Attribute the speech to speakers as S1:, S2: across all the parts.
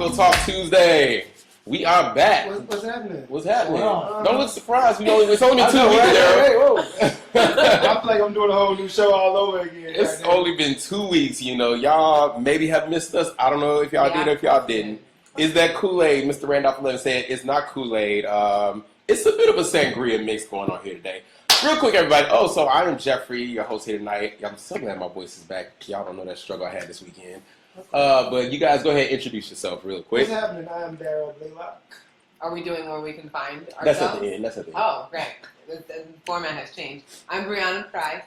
S1: Taco Talk Tuesday. We are back.
S2: What's happening?
S1: What's happening? Don't look surprised. It's only 2 weeks,
S2: Daryl. I feel like I'm doing a whole new show all over again.
S1: It's only been 2 weeks. Y'all maybe have missed us. I don't know if y'all did or if y'all didn't. Is that Kool-Aid? Mr. Randolph 11 said it's not Kool-Aid. It's a bit of a sangria mix going on here today. Real quick, everybody. So I am Jeffrey, your host here tonight. I'm so glad my voice is back. Y'all don't know that struggle I had this weekend. But you guys go ahead and introduce yourself real quick.
S2: What's happening? I am Daryl Blaylock.
S3: Are we doing where we can find ourselves?
S1: That's at the end.
S3: Oh, right. The format has changed. I'm Brianna Price.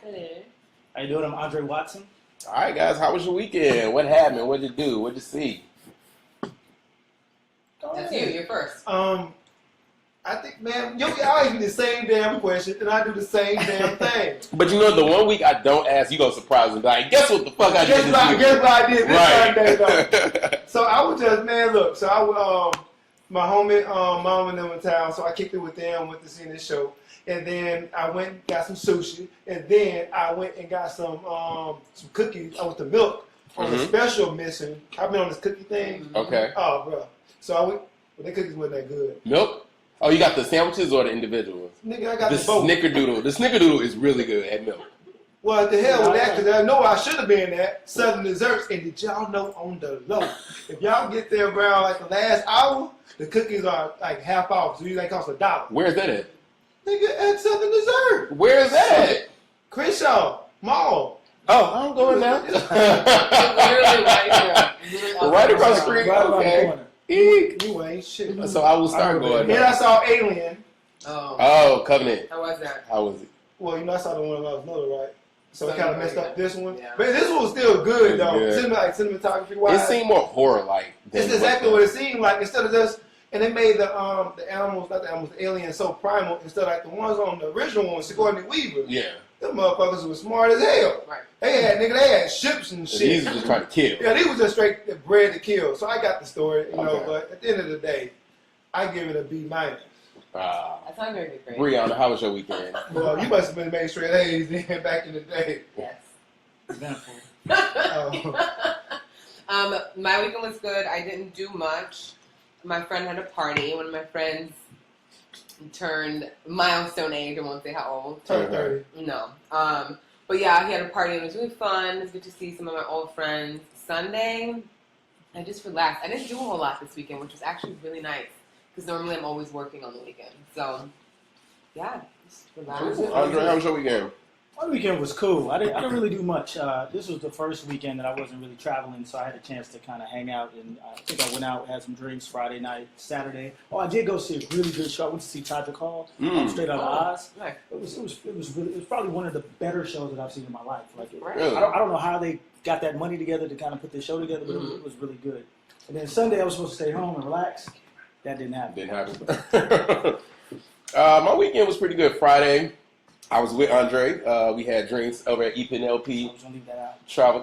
S4: How you doing? I'm Andre Watson.
S1: All right, guys. How was your weekend? What happened? What'd you do? What'd you see?
S3: That's you. You're first.
S2: I think, man, you always do the same damn question, and I do the same damn thing.
S1: But the one week I don't ask, you gonna surprise me. Like, guess what the fuck I did this week?
S2: Guess what I did this Sunday, though.
S1: Right.
S2: So I was just, man, look. So my homie, mom and them in town, so I kicked it with them, went to see this show. And then I went and got some sushi. And then I went and got some cookies. I went to Milk on a special mission. I've been on this cookie thing.
S1: Okay.
S2: Oh, bro. So I went, but the cookies wasn't that good.
S1: Milk? Oh, you got the sandwiches or the individuals?
S2: Nigga, I got
S1: the
S2: both.
S1: Snickerdoodle. The Snickerdoodle is really good at Milk.
S2: Well, the hell with that, because I know I should have been at Southern Desserts. And did y'all know on the low, if y'all get there around like the last hour, the cookies are like half off. So they cost $1.
S1: Where's that at?
S2: Nigga, at Southern Dessert.
S1: Where's that at?
S2: Crenshaw Mall.
S1: Oh, I'm going now.
S3: Literally right here.
S1: Right across the street.
S4: Right around the corner.
S2: You ain't shit.
S1: So I will start going
S2: Then
S1: now.
S2: I saw Alien.
S1: Oh, Covenant.
S3: How was that?
S1: How was it?
S2: Well, I saw the one when I was little, right? So it
S3: So
S2: kind of messed up this one.
S3: Yeah.
S2: But this one was still good, though.
S1: Good.
S2: Cinematography-wise.
S1: It seemed more horror-like.
S2: It's exactly what it seemed like. Instead of just, and they made the animals, not the animals, the aliens so primal. Instead of like the ones on the original one, Sigourney Weaver.
S1: Yeah.
S2: Them motherfuckers was smart as hell.
S3: Right.
S2: They had ships and shit.
S1: These were just trying to kill.
S2: Yeah, they was just straight bred to kill. So I got the story, you know.
S1: Okay.
S2: But at the end of the day, I give it a B-.
S3: That sounds very good.
S1: Brianna, how was your weekend?
S2: Well, you must have been made straight A's then back in the day.
S3: Yes.
S4: Eventful.
S3: My weekend was good. I didn't do much. My friend had a party. One of my friends turned milestone age. I won't say how old.
S2: Turned 30.
S3: No. But yeah, he had a party and it was really fun. It was good to see some of my old friends. Sunday, I just relaxed. I didn't do a whole lot this weekend, which was actually really nice because normally I'm always working on the weekend. So, yeah, just relaxed.
S1: Andre, how was your weekend?
S4: My weekend was cool. I didn't really do much. This was the first weekend that I wasn't really traveling, so I had a chance to kind of hang out. And I think I went out, had some drinks Friday night, Saturday. Oh, I did go see a really good show. I went to see Tadrick Hall, Straight Out of Oz.
S3: Nice.
S4: It was probably one of the better shows that I've seen in my life.
S1: Really?
S4: I don't know how they got that money together to kind of put this show together, but it was really good. And then Sunday I was supposed to stay home and relax. That didn't happen.
S1: Didn't happen. My weekend was pretty good. Friday, I was with Andre. We had drinks over at
S4: I
S1: EPNLP.
S4: was gonna leave that out.
S1: Travel.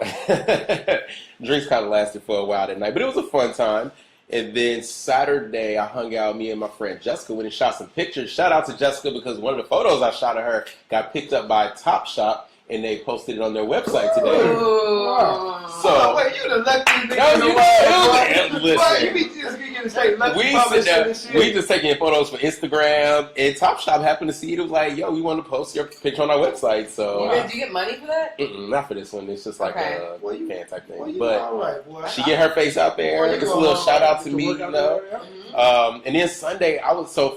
S1: Drinks kind of lasted for a while that night, but it was a fun time. And then Saturday, I hung out. Me and my friend Jessica went and shot some pictures. Shout out to Jessica because one of the photos I shot of her got picked up by Topshop. And they posted it on their website today.
S3: Wow.
S1: So,
S2: wait, you the lucky nigga.
S1: No,
S2: Boy,
S1: listen.
S2: you be just getting straight lucky
S1: We
S2: publishing
S1: sit down,
S2: and shit.
S1: we just taking photos for Instagram, and Topshop happened to see it. It was like, yo, we want to post your picture on our website. So,
S3: Do you get money for that?
S1: not for this one. It's just like
S3: Okay.
S1: a
S2: Well, you-
S1: fan type thing.
S2: Well, you
S1: But
S2: all right, boy.
S1: she get her face out there.
S2: Well, you
S1: It's a
S2: go
S1: little
S2: all
S1: shout out
S2: right.
S1: to
S2: You
S1: me,
S2: work
S1: you
S2: out
S1: know.
S2: there, yeah.
S1: And then Sunday,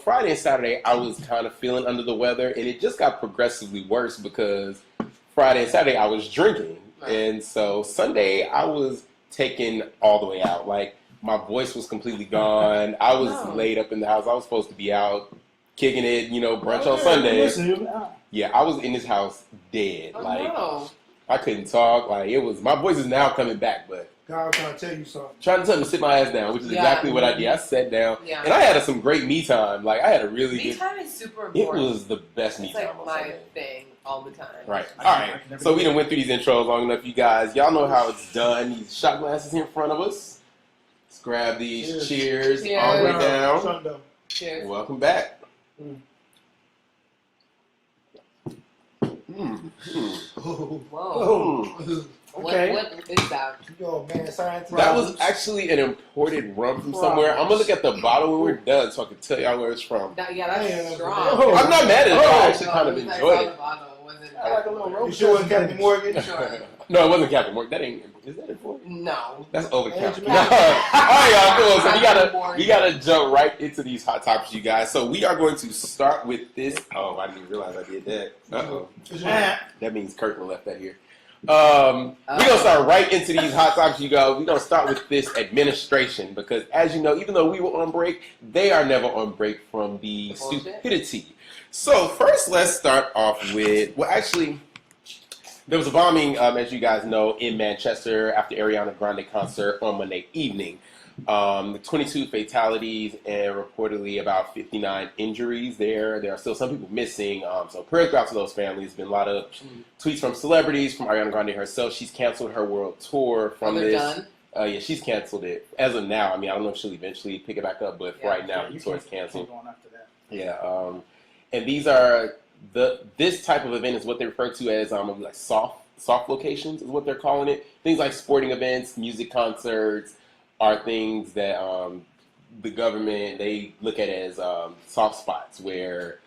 S1: Friday and Saturday, I was kind of feeling under the weather, and it just got progressively worse because Friday and Saturday I was drinking.
S3: Right.
S1: And so Sunday I was taken all the way out. Like my voice was completely gone. I was laid up in the house. I was supposed to be out kicking it, brunch on Sunday.
S4: Listen,
S1: Yeah, I was in this house dead.
S3: Oh,
S1: like
S3: no.
S1: I couldn't talk. Like my voice is now coming back, but
S2: God, I'm trying to tell you something.
S1: trying to tell me to sit my ass down, which is exactly what I did. I sat down,
S3: Yeah.
S1: and I had some great me time. Like I had a really
S3: Me
S1: good.
S3: time is super
S1: It
S3: important.
S1: was the best me
S3: It's
S1: time
S3: like
S1: on
S3: my
S1: Sunday.
S3: thing all the time.
S1: Right.
S4: I
S1: All
S4: can
S1: right.
S4: never
S1: So
S4: do
S1: we done went through these intros long enough, you guys. Y'all know how it's done. These shot glasses here in front of us. Let's grab these. Cheers.
S3: Cheers.
S1: All the way down.
S2: Sunday.
S3: Cheers.
S1: Welcome back.
S2: Mm.
S3: Whoa.
S2: Oh.
S4: Okay.
S3: What is that?
S2: Yo, man, science.
S1: That was actually an imported rum from somewhere. I'm gonna look at the bottle when we're done so I can tell y'all where it's from.
S3: Yeah, that's
S2: Man,
S3: strong.
S4: oh.
S1: I'm not mad at it. I actually kind of
S3: I saw
S1: enjoyed
S3: the
S1: it.
S3: bottle. It wasn't
S4: I like a little rope.
S2: You sure it was Captain Morgan?
S3: Sure.
S1: No, it wasn't Captain Morgan. That ain't. Is that imported?
S3: No.
S1: That's over Captain.
S2: Angel
S1: No. All right, y'all. Cool. So
S3: Captain
S1: we gotta jump right into these hot topics, you guys. So we are going to start with this. Oh, I didn't even realize I did that. Uh-oh. That means Curtin left that here. We're gonna start right into these hot topics, you guys. We're gonna start with this administration because, as you know, even though we were on break, they are never on break from the stupidity. So first, let's start off with actually, there was a bombing, as you guys know, in Manchester after Ariana Grande concert on Monday evening. 22 fatalities and reportedly about 59 injuries there. There are still some people missing. So prayers go out to those families. There's been a lot of tweets from celebrities, from Ariana Grande herself. She's canceled her world tour from this.
S3: Done?
S1: Yeah, she's canceled it. As of now, I mean, I don't know if she'll eventually pick it back up, but for right now, the tour is canceled.
S4: Going after that.
S1: Yeah, and these are this type of event is what they refer to as like soft locations is what they're calling it. Things like sporting events, music concerts are things that the government, they look at as soft spots where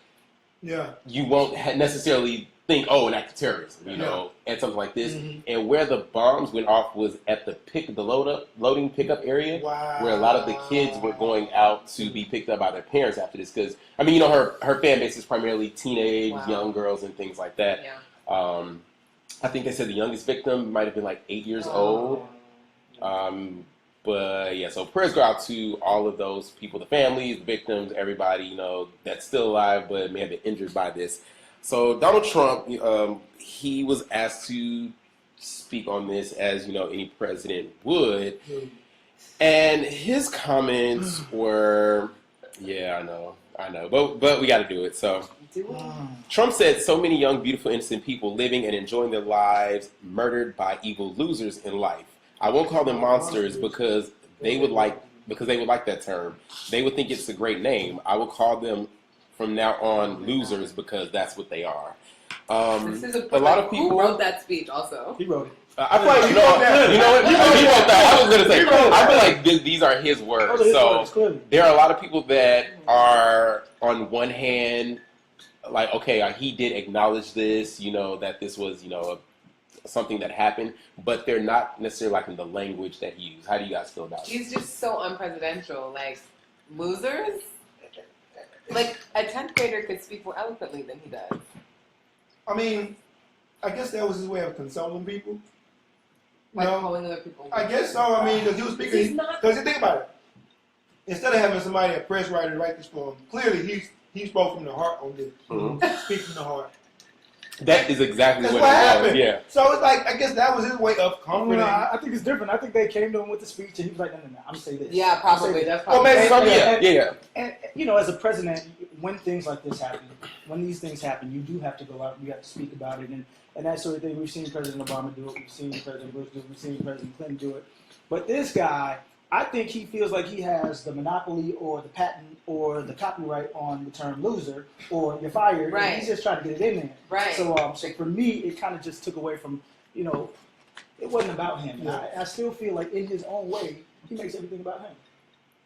S1: you won't necessarily think, oh, an act of terrorism, you know, and something like this. Mm-hmm. And where the bombs went off was at the loading pickup area, where a lot of the kids were going out to be picked up by their parents after this. Because, I mean, you know, her fan base is primarily teenage, young girls and things like that. Yeah. I think they said the youngest victim might have been like 8 years old. But yeah, so prayers go out to all of those people, the families, the victims, everybody, you know, that's still alive but may have been injured by this. So Donald Trump, he was asked to speak on this as, you know, any president would. And his comments were, yeah, I know, but we got to do it. So Trump said so many young, beautiful, innocent people living and enjoying their lives murdered by evil losers in life. I won't call them monsters because they would like that term. They would think it's a great name. I will call them from now on losers because that's what they are.
S3: This is
S1: a lot of people.
S3: Who wrote that speech? Also,
S4: he wrote it.
S1: I feel like you know what? He wrote that. I was gonna say. I feel like these are his words. So there are a lot of people that are on one hand like, okay, he did acknowledge this. You know that this was something that happened, but they're not necessarily like in the language that he used. How do you guys feel about it?
S3: He's just so unpresidential. Like, losers? Like, a 10th grader could speak more eloquently than he does.
S2: I mean, I guess that was his way of consoling people.
S3: Like calling other people.
S2: I guess so. I mean, because he was speaking. Because you think about it. Instead of having somebody, a press writer, write this for him, clearly he spoke from the heart on this. Mm-hmm. Speak from the heart.
S1: That is exactly what
S2: happened.
S1: Was. Yeah.
S2: So it's like, I guess that was his way of comforting.
S4: I think it's different. I think they came to him with the speech and he was like, no, I'm going to say this.
S3: Yeah, probably. That's probably.
S2: Oh, maybe.
S1: Yeah.
S4: And, you know, as a president, when things like this happen, when these things happen, you do have to go out and you have to speak about it. And that sort of thing. We've seen President Obama do it. We've seen President Bush do it. We've seen President Clinton do it. But this guy, I think he feels like he has the monopoly or the patent or the copyright on the term loser or you're fired.
S3: Right.
S4: And he's just trying to get it in there.
S3: Right.
S4: So for me, it kind of just took away from, it wasn't about him. Yeah. I still feel like in his own way, he makes everything about him.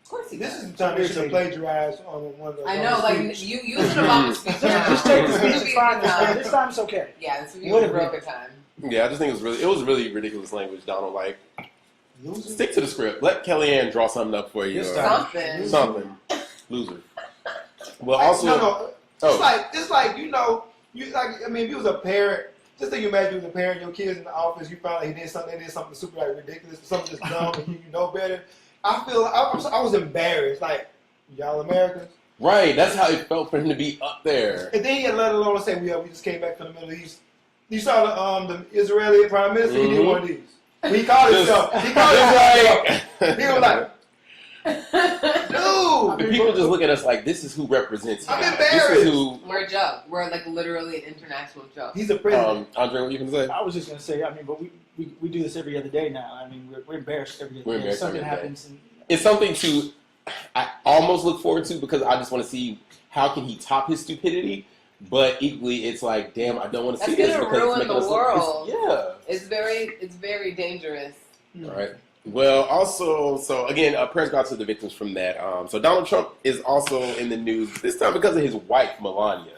S3: Of course he
S2: does.
S3: does.
S2: This is the time they should plagiarize on one of those.
S3: I know, like, you should have bought the speech.
S4: Just take the speech and find this time it's okay.
S3: Yeah, this would be a broke a time.
S1: Yeah, I just think it was really ridiculous language, Donald. Like, stick to the script. Let Kellyanne draw something up for you. Something. Loser. Well, also.
S2: No. It's like if you was a parent, just think you imagine you was a parent, your kid's in the office, you found out they did something super like ridiculous, something just dumb, and you know better. I was embarrassed. Like, y'all Americans.
S1: Right. That's how it felt for him to be up there.
S2: And then he had let alone say, we just came back from the Middle East. You saw the Israeli Prime Minister. Mm-hmm. He did one of these. He called himself. He was like, dude.
S1: The people just look at us like, this is who represents you.
S2: I'm embarrassed.
S1: This is who.
S3: We're a joke. We're like literally an international joke.
S2: He's a president.
S1: Andre, what you gonna say?
S4: I was just gonna say, but we do this every other day now. I mean, we're embarrassed every other day. Something happens.
S1: It's something I almost look forward to because I just want to see how can he top his stupidity. but equally, it's like, damn, I don't want to see
S3: That's
S1: this
S3: gonna
S1: because it's
S3: ruin
S1: making
S3: the
S1: us
S3: world.
S1: It's
S3: It's very dangerous.
S1: All right. Well, also, so again, prayers go out to the victims from that. So Donald Trump is also in the news this time because of his wife, Melania.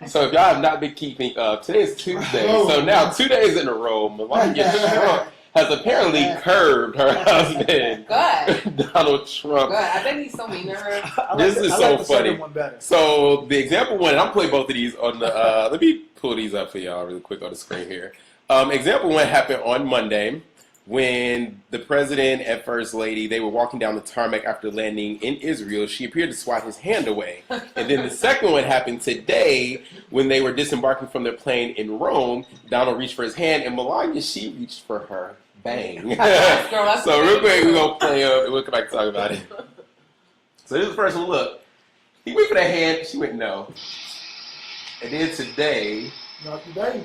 S1: So if y'all have not been keeping up, today is Tuesday. So now 2 days in a row, Melania Trump has apparently curbed her husband,
S3: Good.
S1: Donald Trump.
S3: Good. I bet he's so mean to her.
S1: This is so funny.
S4: One better.
S1: So the example one, and I'm playing both of these on the. Let me pull these up for y'all really quick on the screen here. Example one happened on Monday when the president and first lady, they were walking down the tarmac after landing in Israel. She appeared to swat his hand away. And then the second one happened today when they were disembarking from their plane in Rome. Donald reached for his hand, and Melania, she reached for her. Bang. So real quick, we're going to play up, and we'll come back and talk about it. So this is the first one. Look, he went for that hand. She went no. And then today,
S2: Not today.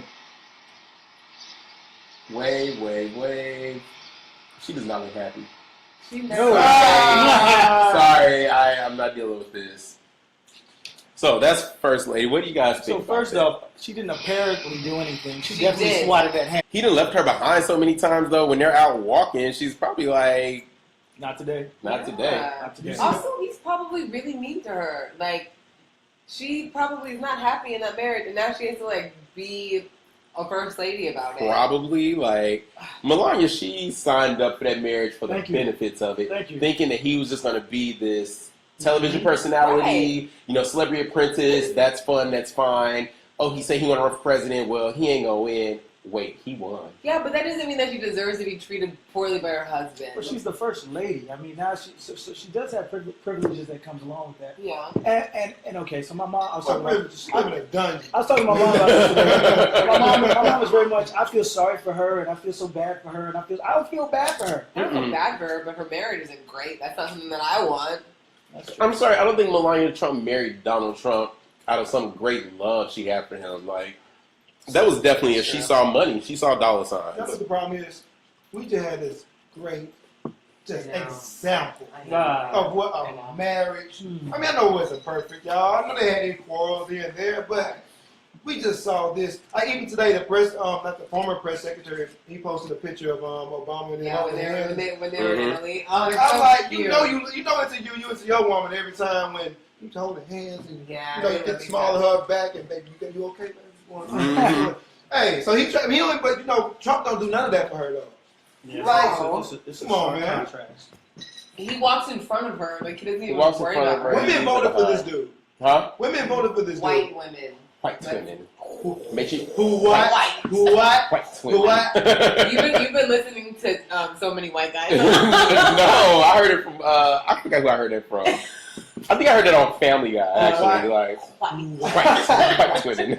S1: wave. She does not look happy.
S3: She
S4: No.
S1: Sorry, I'm not dealing with this. So that's first lady. What do you guys think?
S4: So first off, she didn't apparently do anything. She definitely
S3: did.
S4: swatted that hand.
S1: He done left her behind so many times though. When they're out walking, she's probably like,
S4: Not today.
S1: not today.
S4: Not today.
S3: Also, he's probably really mean to her. Like, she probably is not happy in that marriage, and now she has to like be a first lady about it.
S1: Probably like Melania. She signed up for that marriage for the
S4: Thank you.
S1: benefits of it,
S4: Thank you.
S1: thinking that he was just going to be this television personality, celebrity apprentice. That's fun. That's fine. Oh, he said he want to run for president. Well, he ain't gonna win. Wait, he won.
S3: Yeah, but that doesn't mean that she deserves to be treated poorly by her husband.
S4: But she's the first lady. I mean, now so she does have privileges that comes along with that.
S3: Yeah.
S4: And okay, so my mom, I was
S2: What
S4: talking
S2: privilege? She live in a dungeon.
S4: to my mom about this today. My mom is very much, I feel sorry for her, and I feel so bad for her, and I don't feel bad for her.
S3: I don't feel bad for her, but her marriage isn't great. That's not something that I want.
S4: That's true.
S1: I'm sorry. I don't think Melania Trump married Donald Trump out of some great love she had for him. Like, that was definitely if she saw money, she saw dollar signs.
S2: That's what the problem is. We just had this great example
S4: Wow.
S2: of what a marriage. I mean, I know it wasn't perfect, y'all. I know they had these quarrels here and there, but we just saw this. Even today, the press, not the former press secretary, he posted a picture of Obama and
S3: Yeah, when they were in Italy. Oh, they're
S2: I'm
S3: so
S2: like,
S3: cute.
S2: you know, it's your woman every time when you hold her hands and you get the small of her back and baby, you okay, baby? Hey, so he only, but Trump don't do none of that for her though.
S4: Yeah,
S2: Like,
S4: it's a
S2: come on,
S4: stark
S2: man.
S4: contrast.
S3: He walks in front of her, like he doesn't even
S1: walks in
S3: worry
S1: front of
S3: about
S1: her.
S3: her.
S2: Women voted for this dude.
S1: Huh?
S2: Women voted for this
S3: White
S2: dude.
S3: women.
S1: White women. Make sure
S2: Who what?
S3: White.
S2: Who what?
S1: white
S2: Who
S1: women.
S2: what?
S3: You've been listening to so many white guys.
S1: No, I heard it from. I forgot who I heard that from. I think I heard it on Family Guy. Actually, like white women.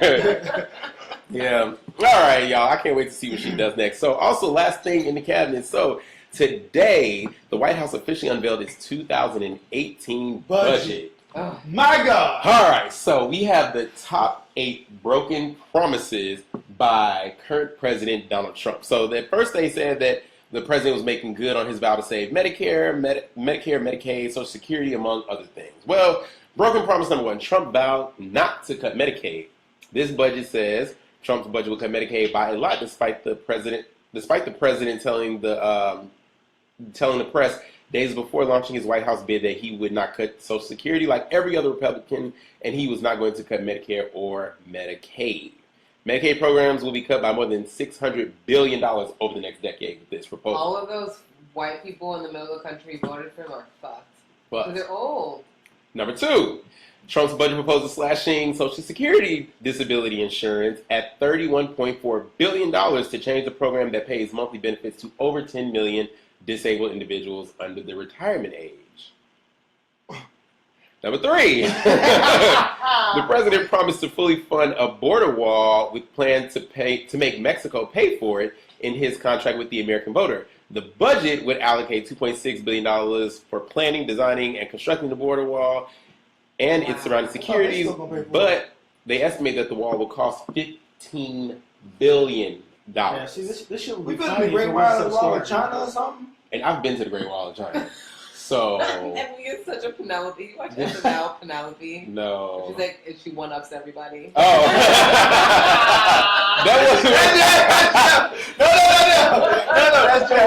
S1: Yeah. All right, y'all. I can't wait to see what she does next. So, also, last thing in the cabinet. So, today, the White House officially unveiled its 2018 budget.
S3: Oh.
S2: My God.
S1: All right. So, we have the top 8 broken promises by current President Donald Trump. So, at first, they said that the president was making good on his vow to save Medicare, Medicaid, Social Security, among other things. Well, broken promise number 1: Trump vowed not to cut Medicaid. This budget says Trump's budget will cut Medicaid by a lot, despite the president telling the press days before launching his White House bid that he would not cut Social Security like every other Republican, and he was not going to cut Medicare or Medicaid. Medicaid programs will be cut by more than $600 billion over the next decade with this proposal.
S3: All of those white people in the middle of the country voted for him are fucked.
S1: But
S3: Because they're old.
S1: number 2, Trump's budget proposal slashing Social Security disability insurance at $31.4 billion to change the program that pays monthly benefits to over 10 million disabled individuals under the retirement age. Number 3, the president promised to fully fund a border wall with plans to make Mexico pay for it in his contract with the American voter. The budget would allocate $2.6 billion for planning, designing, and constructing the border wall and its surrounding securities, but they estimate that the wall will cost $15 billion.
S4: Yeah, see, this shit would
S2: We
S4: be
S2: put
S4: funny
S2: the Great
S4: if it
S2: Wall
S4: wasn't so
S2: of
S4: scary.
S2: China or something.
S1: And I've been to the Great Wall of China. So
S3: And we get such a Penelope. You watch this about Penelope?
S1: no.
S3: She's like, she one-ups everybody.
S1: Oh. That was no.
S2: That's Joe.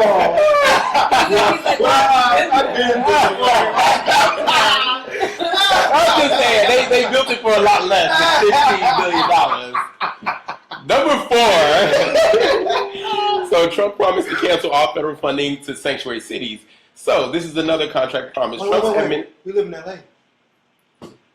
S3: He's like,
S1: I'm just saying they built it for a lot less than $15 billion. Number 4. So Trump promised to cancel all federal funding to sanctuary cities. So this is another contract promise.
S2: Wait. We live in LA.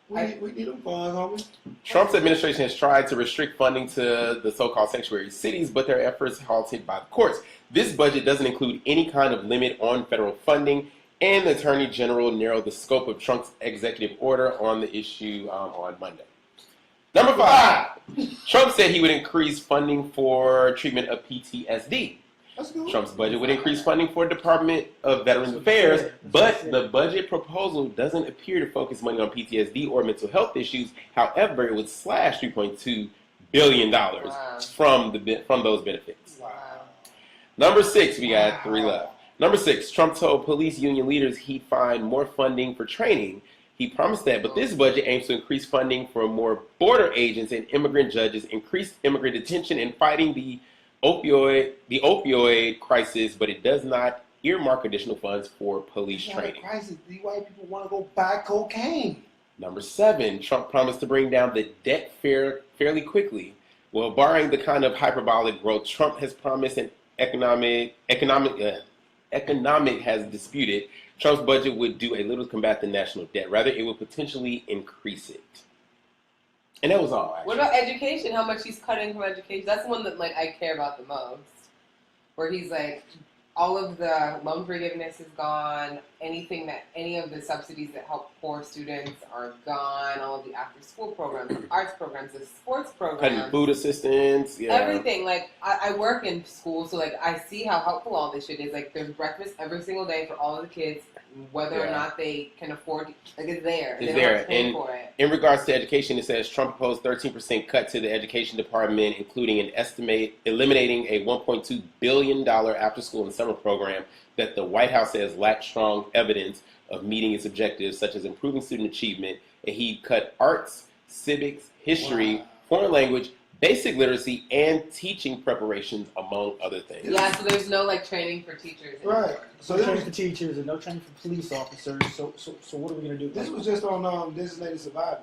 S2: We need them funds, homie.
S1: Trump's administration has tried to restrict funding to the so-called sanctuary cities, but their efforts halted by the courts. This budget doesn't include any kind of limit on federal funding, and the Attorney General narrowed the scope of Trump's executive order on the issue on Monday. Number 5. Trump said he would increase funding for treatment of PTSD.
S2: That's good.
S1: Trump's budget would increase funding for Department of Veterans Affairs, but the budget proposal doesn't appear to focus money on PTSD or mental health issues. However, it would slash $3.2 billion from those benefits.
S2: Wow.
S1: Number 6, we got 3 left. Number 6, Trump told police union leaders he'd find more funding for training. He promised that, but this budget aims to increase funding for more border agents and immigrant judges, increase immigrant detention, and fighting the opioid crisis, but it does not earmark additional funds for police training.
S2: Crisis. These white people want to go buy cocaine.
S1: Number 7, Trump promised to bring down the debt fairly quickly. Well, barring the kind of hyperbolic growth Trump has promised and economic has disputed, Trump's budget would do a little to combat the national debt. Rather, it would potentially increase it. And that was all, actually.
S3: what about education? How much he's cutting from education? That's the one that like I care about the most. Where he's like, all of the loan forgiveness is gone. Any of the subsidies that help poor students are gone. All of the after-school programs, the arts programs, the sports programs.
S1: Cutting food assistance, yeah.
S3: Everything. Like, I work in school, so like I see how helpful all this shit is. Like, there's breakfast every single day for all of the kids, whether or not they can afford it. Like, it's there.
S1: It's
S3: they don't
S1: there.
S3: have to pay
S1: And
S3: for it.
S1: in regards to education, it says Trump proposed 13% cut to the education department, including eliminating a $1.2 billion after-school and summer program that the White House says lacked strong evidence of meeting its objectives, such as improving student achievement. And he cut arts, civics, history, foreign language, basic literacy, and teaching preparations, among other things.
S3: Yeah, so there's no like training for teachers.
S2: Right.
S4: So no training for teachers and no training for police officers. So what are we gonna do?
S2: This was just on Designated Survivor.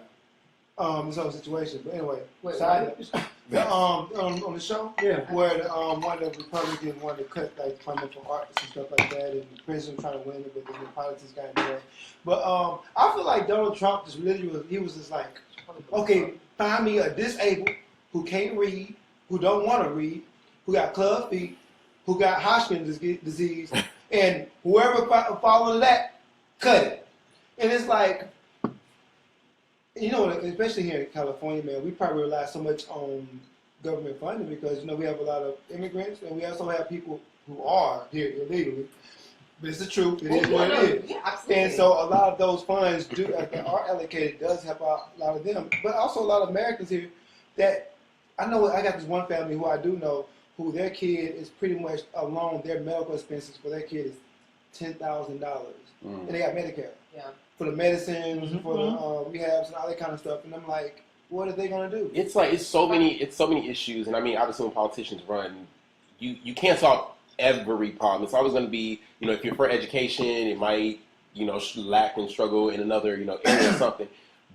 S2: This whole situation. But anyway,
S3: Wait,
S2: side note. On the show,
S4: Yeah.
S2: where one of the Republicans wanted to cut like funding for arts and stuff like that, and the president trying to win it, but then the politics got in the way. But I feel like Donald Trump just literally he was just like, okay, find me a disabled who can't read, who don't want to read, who got club feet, who got Hodgkin's disease, and whoever follows that, cut it. And it's like, you know, especially here in California, man, we probably rely so much on government funding because, you know, we have a lot of immigrants and we also have people who are here illegally. But it's the truth. It is what it is.
S3: Yeah, absolutely.
S2: And so a lot of those funds that are allocated does help out a lot of them. But also a lot of Americans here that, I know I got this one family who I do know who their kid is pretty much alone, their medical expenses for their kid is $10,000. And they got Medicare.
S3: Yeah.
S2: For the medicines, for the rehabs and all that kind of stuff. And I'm like, what are they gonna do?
S1: It's like it's so many issues, and I mean, obviously, when politicians run, you can't solve every problem. It's always going to be, you know, if you're for education, it might, you know, lack and struggle in another, you know, area or something.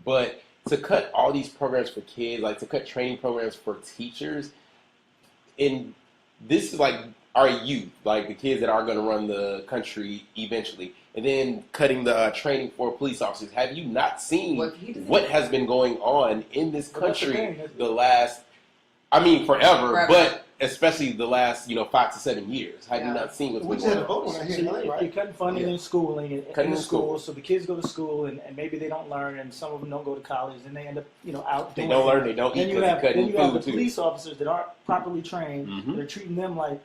S1: But to cut all these programs for kids, like to cut training programs for teachers, and this is like our youth, like the kids that are going to run the country eventually. And then cutting the training for police officers. Have you not seen what has been going on in this country the last, I mean, forever, but especially the last, 5 to 7 years? Have you not seen what's been going on?
S4: You're cutting funding in schooling in the school, so the kids go to school and maybe they don't learn, and some of them don't go to college, and they end up, out.
S1: They don't learn, they don't eat because they're cutting food too.
S4: Then you have the police officers that aren't properly trained. They're treating them like,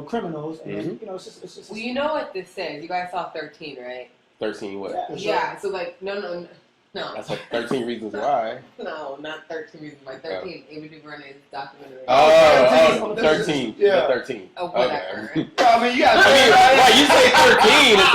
S4: criminals, and it's just.
S3: Well, you know what this is. You guys saw 13, right?
S1: 13 what?
S3: Yeah. So like, no. No.
S1: That's like 13 Reasons Why.
S3: No, not 13 Reasons Why. 13, Amy DuVernay's documentary.
S1: Oh,
S2: 13.
S1: 13.
S2: Yeah.
S1: Yeah, 13.
S3: Oh, whatever.
S1: Okay.
S2: I mean, you got.
S1: Like you say 13, it's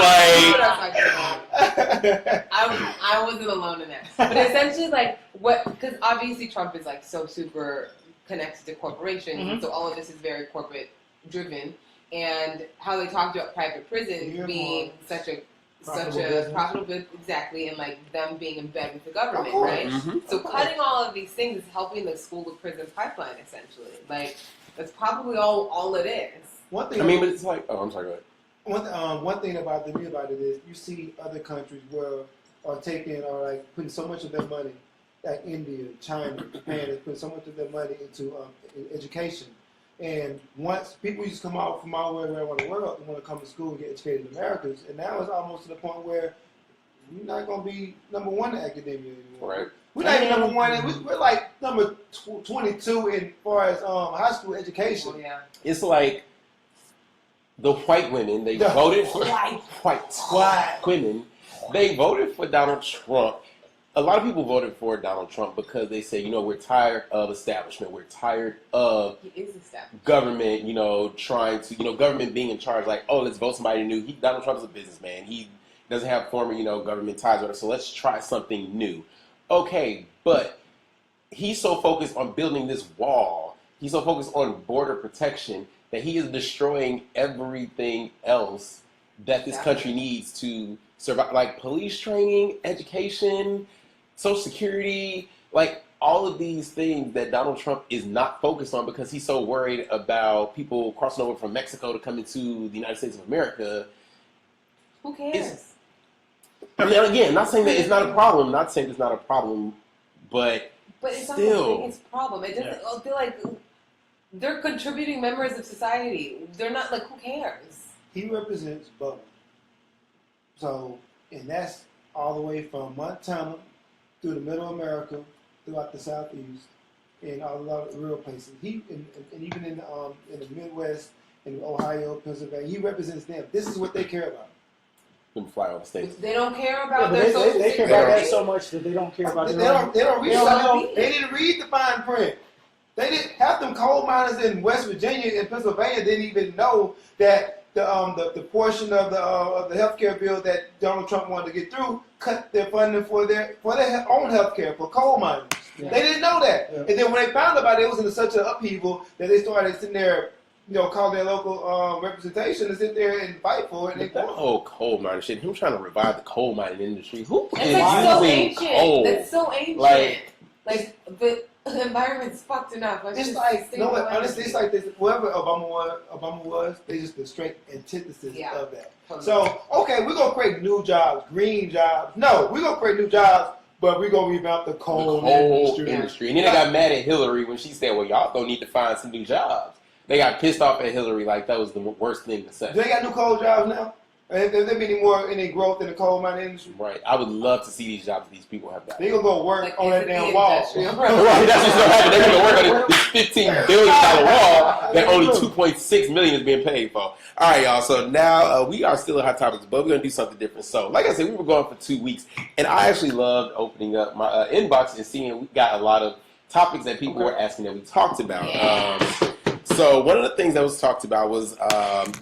S1: like
S3: I wasn't alone in that. But essentially, like, because obviously Trump is, like, so super connected to corporations, and so all of this is very corporate driven. And how they talked about private prisons being such a profitable business, exactly, and like them being in bed with the government, right? So cutting all of these things is helping the school to prison pipeline, essentially. Like, that's probably all it is.
S2: One thing.
S1: I mean, but it's like, oh, I'm sorry, go ahead.
S2: One thing about it is you see other countries where are taking or like putting so much of their money, like India, China, Japan, is putting so much of their money into education. And once people used to come out from all the way around the world and want to come to school and get educated in Americans, and now it's almost to the point where we're not going to be number one in academia anymore.
S1: Right.
S2: We're not even number one. We're like number 22 in far as high school education.
S3: Oh, yeah.
S1: It's like the white women, they voted for white women. They voted for Donald Trump. A lot of people voted for Donald Trump because they say, we're tired of establishment. We're tired of government, trying to, government being in charge. Like, oh, let's vote somebody new. Donald Trump's a businessman. He doesn't have former, government ties with us. So let's try something new. Okay, but he's so focused on building this wall. He's so focused on border protection that he is destroying everything else that this country needs to survive, like police training, education, Social Security, like all of these things that Donald Trump is not focused on because he's so worried about people crossing over from Mexico to come into the United States of America.
S3: Who cares?
S1: I mean, again, not saying that it's not a problem. Not saying it's not a problem, but
S3: it's
S1: still,
S3: not the biggest problem. It doesn't. I feel like they're contributing members of society. They're not like, who cares?
S2: He represents both. So, and that's all the way from Montana through the middle America, throughout the southeast, and a lot of the rural places. He and even in the Midwest, in Ohio, Pennsylvania, he represents them. This is what they care about.
S1: Them fly on the states.
S3: They don't care about their social
S4: they care about that so much that they don't care about
S2: They don't read. They didn't read the fine print. They didn't. Half them coal miners in West Virginia and Pennsylvania didn't even know that the portion of the healthcare bill that Donald Trump wanted to get through cut their funding for their own healthcare for coal miners. Yeah. They didn't know that, and then when they found about it, it was in such an upheaval that they started sitting there, call their local representation and sit there and fight for it. And
S1: that whole coal mining shit, him trying to revive the coal mining industry. Who
S3: That's
S1: is
S3: so
S1: using
S3: ancient.
S1: coal?
S3: That's so ancient. Like the environment's fucked enough.
S2: It's like, honestly, it's like this. Whoever Obama was, they just the straight antithesis of that. Totally. So, okay, we're gonna create new jobs, green jobs. No, we're gonna create new jobs, but we're gonna revamp the coal industry.
S1: And then they got mad at Hillary when she said, "Well, y'all gonna need to find some new jobs." They got pissed off at Hillary like that was the worst thing to say.
S2: Do they got new coal jobs now? Has there been any growth in the coal mining industry?
S1: Right. I would love to see these jobs these people have got.
S2: They gonna go work on that damn wall.
S1: Right. That's what's gonna happen. They're gonna work on this $15 billion wall that only $2.6 million is being paid for. All right, y'all. So now we are still in Hot Topics, but we're gonna do something different. So, like I said, we were going for 2 weeks, and I actually loved opening up my inbox and seeing we got a lot of topics that people were asking that we talked about. So one of the things that was talked about was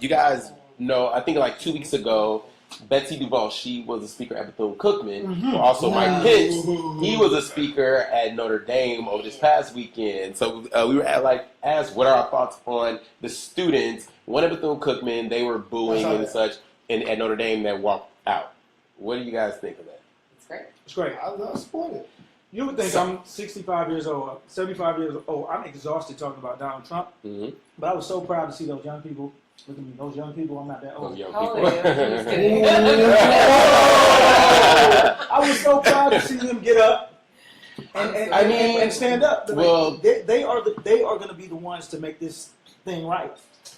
S1: you guys know, I think like 2 weeks ago, Betsy DuVall, she was a speaker at Bethune-Cookman. Also, Mike Pence, he was a speaker at Notre Dame over this past weekend. So we were asked what are our thoughts on the students, one at Bethune-Cookman, they were booing and such, and at Notre Dame that walked out. What do you guys think of that?
S3: It's great.
S4: It's great.
S2: I support it.
S4: You would think I'm 65 years old, 75 years old. I'm exhausted talking about Donald Trump. But I was so proud to see those young people. Look at me, those young people. I'm not that old.
S1: Those young
S3: How old
S1: people.
S3: are you? I'm just kidding.
S4: I was so proud to see them get up and stand up.
S1: Well,
S4: they are going to be the ones to make this thing right.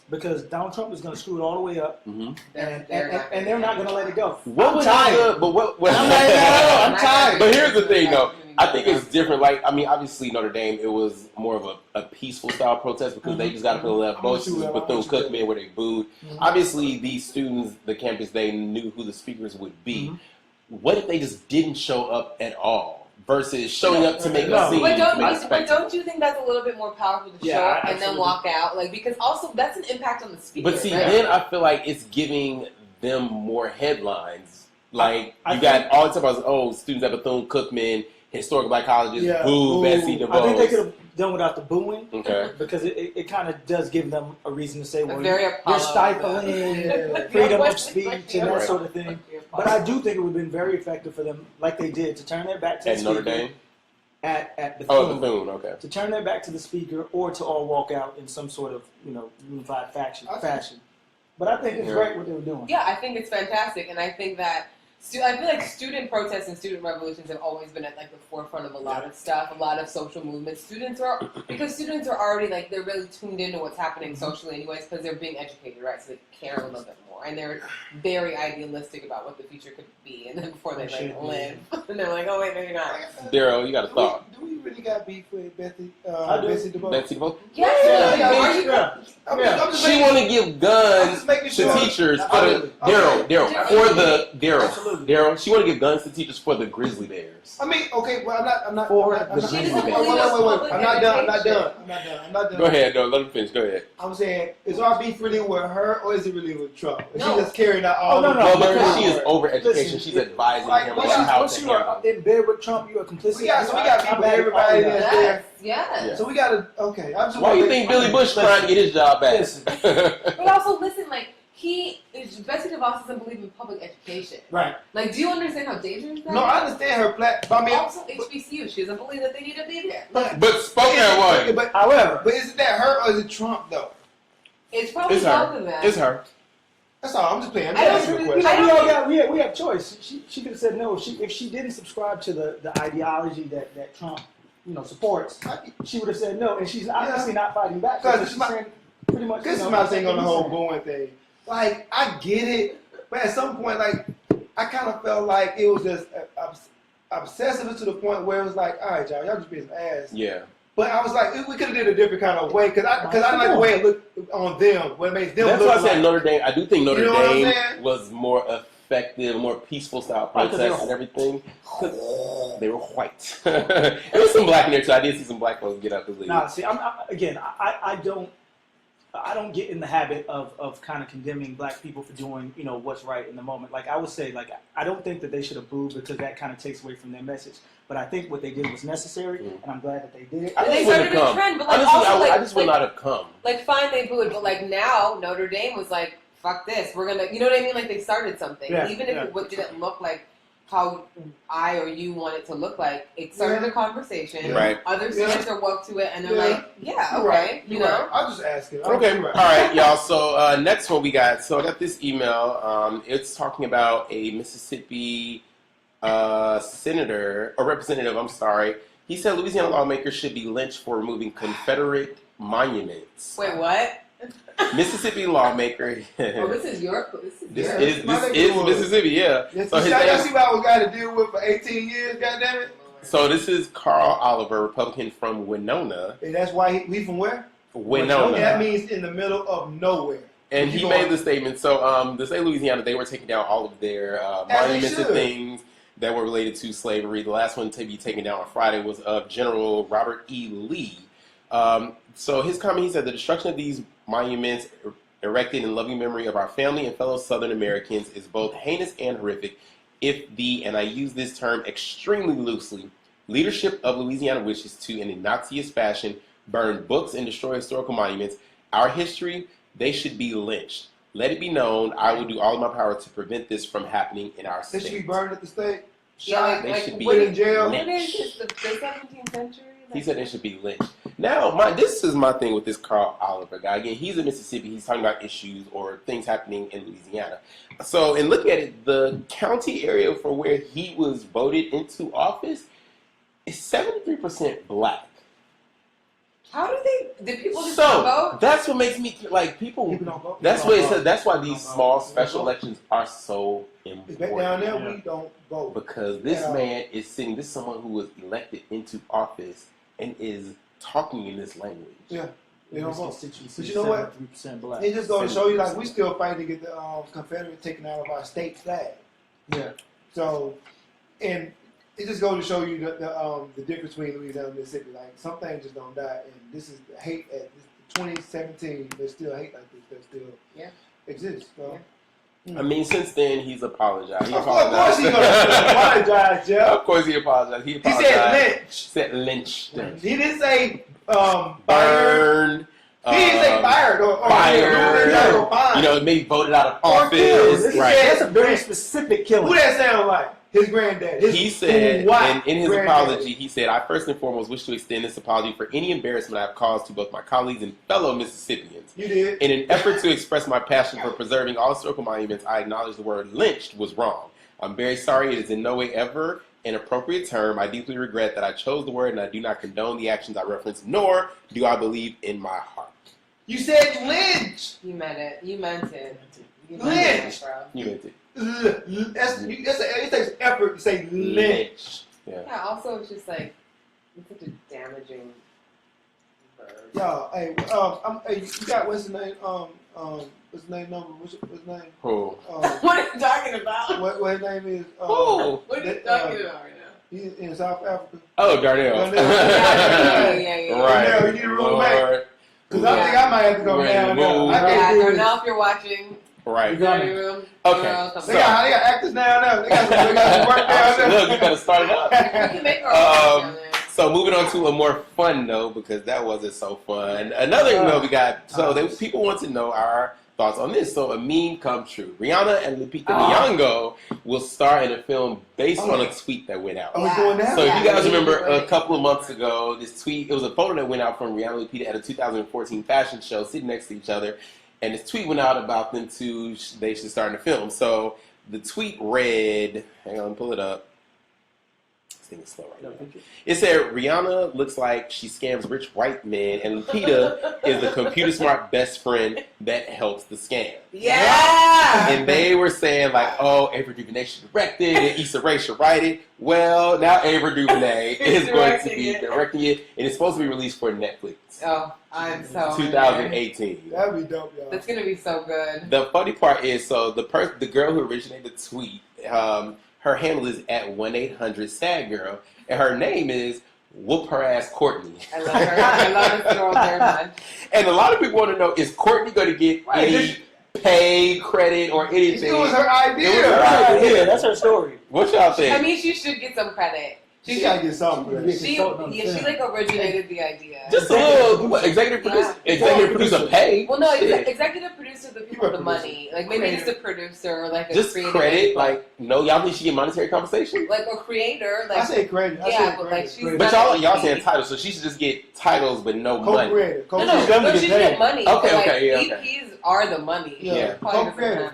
S4: Because Donald Trump is going to screw it all the way up, and they're not going to let it go. I'm tired. I'm tired.
S1: But here's the thing, though. I think it's different. Like, I mean, obviously Notre Dame, it was more of a peaceful style protest because they just got up and left. Both Bethune-Cookman where they booed. Obviously, these students, the campus, they knew who the speakers would be. what if they just didn't show up at all versus showing up to make a scene?
S3: But don't you think that's a little bit more powerful to show up and then walk out? Like, because also that's an impact on the speaker.
S1: But see,
S3: right?
S1: then I feel like it's giving them more headlines. Like, you got all the time about, students at Bethune-Cookman, historical black colleges, boo, Betsy DeVos.
S4: I think they could have done without the booing.
S1: Okay.
S4: Because it kind of does give them a reason to say, well,
S3: you're
S4: stifling freedom of speech and that sort of thing. But I do think it would have been very effective for them, like they did, to turn their back to the speaker.
S1: At Notre Dame?
S4: At
S1: Bethune. Bethune, okay.
S4: To turn their back to the speaker or to all walk out in some sort of, unified fashion. But I think it's great what they were doing.
S3: Yeah, I think it's fantastic. And I think that I feel like student protests and student revolutions have always been at like the forefront of a lot of stuff, a lot of social movements. Students are already like, they're really tuned into what's happening socially anyways because they're being educated, right? So they care a little bit more. And they're very idealistic about what the future could be. And then before they live, and they're like, oh wait, no you're not.
S1: Daryl, you got a thought?
S2: Do we really got beef with Betsy DeVos?
S1: Betsy DeVos?
S3: Yes.
S1: She want to give guns to teachers for the Daryl. She want to give guns to teachers for the grizzly bears.
S2: I mean, okay, well, I'm not.
S1: For
S2: I'm
S1: the
S2: not,
S1: grizzly
S2: wait,
S1: bears.
S2: I'm not done.
S1: Go ahead, no, let him finish. Go ahead.
S2: I'm saying, is our beef really with her or is it really with Trump? Is
S3: No.
S2: she just carrying out all
S1: No, because she is over education. She's advising him about how
S4: Once
S1: to
S4: you are in bed with Trump, you are complicit.
S2: We got people, everybody that's there.
S3: Yes.
S2: So we gotta, okay.
S1: Why do you think Billy Bush trying to get his job back?
S3: But also, listen, like, Betsy DeVos doesn't believe in public education.
S4: Right.
S3: Like, do you understand how dangerous that is?
S2: No, I understand her platform. I mean,
S3: also, HBCU, she doesn't believe that they need to be there.
S1: But spoke that way.
S2: But
S4: however,
S2: is it that her or is it Trump though?
S3: It's probably
S1: It's
S3: both
S1: her.
S3: of them.
S1: It's her.
S2: That's all. I'm just playing. I'm
S3: I don't
S2: just asking a
S3: really-
S2: question.
S4: we have choice. She could have said no. If she didn't subscribe to the ideology that Trump supports, she would have said no. And she's obviously not fighting back.
S2: Because
S4: She's saying pretty much.
S2: This is my thing on the whole booing thing. Like, I get it, but at some point, like, I kind of felt like it was just obsessive to the point where it was like, all right, y'all just being some ass.
S1: Yeah.
S2: But I was like, we could have did a different kind of way, because I like the way it looked on them, what makes them
S1: That's
S2: look
S1: why I said
S2: like.
S1: Notre Dame. I do think Notre
S2: You know what I'm
S1: Dame
S2: saying?
S1: was more effective, more peaceful style protests and everything. They were white. There was some black in there too. I did see some black folks get out the league.
S4: Nah, see, I don't get in the habit of kind of condemning black people for doing, what's right in the moment. Like, I would say, like, I don't think that they should have booed because that kind of takes away from their message. But I think what they did was necessary, and I'm glad that they did it.
S3: They started a trend, but like,
S1: honestly,
S3: also,
S1: I just would not have come.
S3: Like, fine, they booed, but like now Notre Dame was like, fuck this, we're gonna, you know what I mean? Like, they started something, even if it didn't look like how I or you want it to look like. It started a conversation.
S1: Right.
S3: Other students are woke to it, and they're like, okay, you know.
S2: Right. I'll just ask it.
S1: Okay. All right, y'all. So next one we got. So I got this email. It's talking about a Mississippi senator or representative. I'm sorry. He said Louisiana lawmakers should be lynched for removing Confederate monuments.
S3: Wait, what?
S1: Mississippi lawmaker.
S3: Oh, this is
S1: This is Mississippi, yeah.
S2: Yes,
S1: So his
S2: y'all
S1: name,
S2: see what we got to deal with for 18 years, goddammit?
S1: so this is Carl Oliver, Republican from Winona.
S2: And that's why he from where?
S1: Winona.
S2: That means in the middle of nowhere.
S1: And he made the statement. So the state of Louisiana, they were taking down all of their monuments and things that were related to slavery. The last one to be taken down on Friday was of General Robert E. Lee. So his comment, he said, the destruction of these monuments erected in loving memory of our family and fellow Southern Americans is both heinous and horrific. If the, and I use this term extremely loosely, leadership of Louisiana wishes to, in a Nazi-ish fashion, burn books and destroy historical monuments, our history, they should be lynched. Let it be known, I will do all in my power to prevent this from happening in our state.
S2: They should be burned at the stake?
S3: Yeah,
S1: They should be
S2: put in jail?
S3: What is this, the 17th century?
S1: He said they should be lynched. Now, this is my thing with this Carl Oliver guy. Again, he's in Mississippi. He's talking about issues or things happening in Louisiana. So, in looking at it, the county area for where he was voted into office is 73% black.
S3: How did people just not vote?
S1: That's what makes me, like, people
S2: don't vote.
S1: that's what it says. That's why these small special elections are so important.
S2: Back down there, we don't vote.
S1: Because this man is sitting, this is someone who was elected into office and is talking in this language.
S2: Yeah. They don't vote.
S4: But
S2: But you know what?
S4: 73% black.
S2: It just goes to show you, like, we still fighting to get the Confederate taken out of our state flag.
S4: Yeah.
S2: So, and it just goes to show you the difference between Louisiana and Mississippi. Like, some things just don't die. And this is the hate at 2017. There's still hate like this that still exists. So.
S1: I mean, since then, he's apologized.
S2: Of course he's going to apologize, Jeff.
S1: Of course he apologized. He said lynched.
S2: He didn't say
S1: burned.
S2: He didn't say fired or
S1: fired. Maybe voted out of office.
S4: Right. That's a very specific killing.
S2: Who that sound like? His granddad.
S1: He said, in his apology, he said, I first and foremost wish to extend this apology for any embarrassment I have caused to both my colleagues and fellow Mississippians.
S2: You did.
S1: In an effort to express my passion for preserving all historical monuments, I acknowledge the word lynched was wrong. I'm very sorry. It is in no way ever an appropriate term. I deeply regret that I chose the word, and I do not condone the actions I referenced, nor do I believe in my heart.
S2: You said lynch.
S3: You meant it. You meant it.
S2: Lynch.
S1: You meant it.
S2: It takes effort to say lynch.
S3: Yeah. Also, it's just like it's such a damaging verb.
S2: Yo, hey, you got what's his name? What's his name? What's his name?
S1: Who?
S3: What are you talking about?
S2: What his name is?
S1: Who?
S3: What are you talking about right now?
S2: He's in South Africa.
S1: Oh, Darnell.
S3: Yeah.
S1: Right.
S2: Darnell, you need a roommate. Because I think I might have to go down there.
S3: Darnell, if you're watching.
S1: Right.
S3: Room.
S1: Okay.
S2: They got actors down there. They got some work down there.
S1: Look, you better start it up.
S3: We can make our down there.
S1: So moving on to a more fun note, because that wasn't so fun. Another note we got. So people want to know our thoughts on this. So a meme come true. Rihanna and Lupita Nyong'o will star in a film based on a tweet that went out.
S2: Oh, it's going down?
S1: So if you guys remember a couple of months ago, this tweet, it was a photo that went out from Rihanna and Lupita at a 2014 fashion show sitting next to each other. And this tweet went out about them two, they should start in a film. So the tweet read, hang on, pull it up. This thing is slow right now. It said, Rihanna looks like she scams rich white men, and Lupita is the computer smart best friend that helps the scam.
S3: Yeah!
S1: And they were saying like, oh, Ava DuVernay should direct it, and Issa Rae should write it. Well, now Ava DuVernay is going to be directing it, and it's supposed to be released for Netflix.
S3: Oh, I'm so
S1: 2018.
S2: That'd be dope, y'all.
S3: That's gonna be so good.
S1: The funny part is, so the girl who originated the tweet, her handle is at 1-800-SAD-GIRL, and her name is Whoop Her Ass Courtney.
S3: I love her. I love this girl very much.
S1: And a lot of people want to know, is Courtney going to get any pay, credit, or anything?
S2: It was her idea.
S1: It was her idea.
S4: That's her story.
S1: What y'all think?
S3: I mean, she should get some credit.
S2: She gotta get something.
S3: She like originated the idea.
S1: Just a little executive producer pay.
S3: Well, no, executive producer, the people with the money. Like maybe just a producer or like a
S1: just
S3: creator.
S1: credit. Like no, y'all think she get monetary compensation?
S3: Like a creator. Like
S2: I say credit.
S3: But like she's.
S1: But y'all saying titles, so she should just get titles but no money.
S2: Co-creator.
S3: She should get money.
S1: Okay.
S3: EPs are the money.
S2: Yeah.
S3: Co-creator.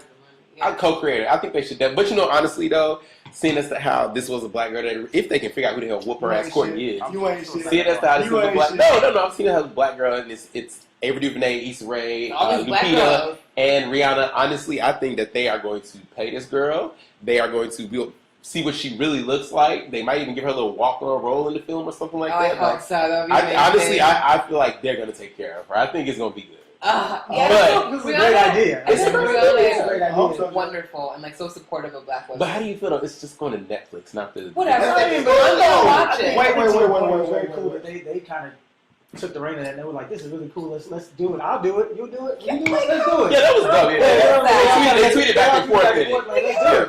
S1: I'm co-creator. I think they should. But honestly though, seeing as to how this was a black girl, if they can figure out who the hell Whoop Her Ass Courtney is,
S2: you ain't shit.
S1: seeing as to how this was a black. No. I'm seeing how this black girl and it's Ava DuVernay, Issa Rae, Lupita, and Rihanna. Honestly, I think that they are going to pay this girl. They are going to see what she really looks like. They might even give her a little walk-on role in the film or something like that.
S3: I hope so.
S1: I feel like they're going to take care of her. I think it's going to be good.
S4: This is a great idea.
S3: It's a great
S2: idea.
S3: Wonderful and like so supportive of black women.
S1: But how do you feel though? It's just going to Netflix, not the.
S3: Whatever.
S2: I'm
S3: gonna watch it.
S2: Wait.
S4: They kind of took the reign of that and they were like, this is really cool. Let's do it. I'll do it. You'll do it. You do it. Let's do it.
S1: Yeah, that was dope. They tweeted back and forth.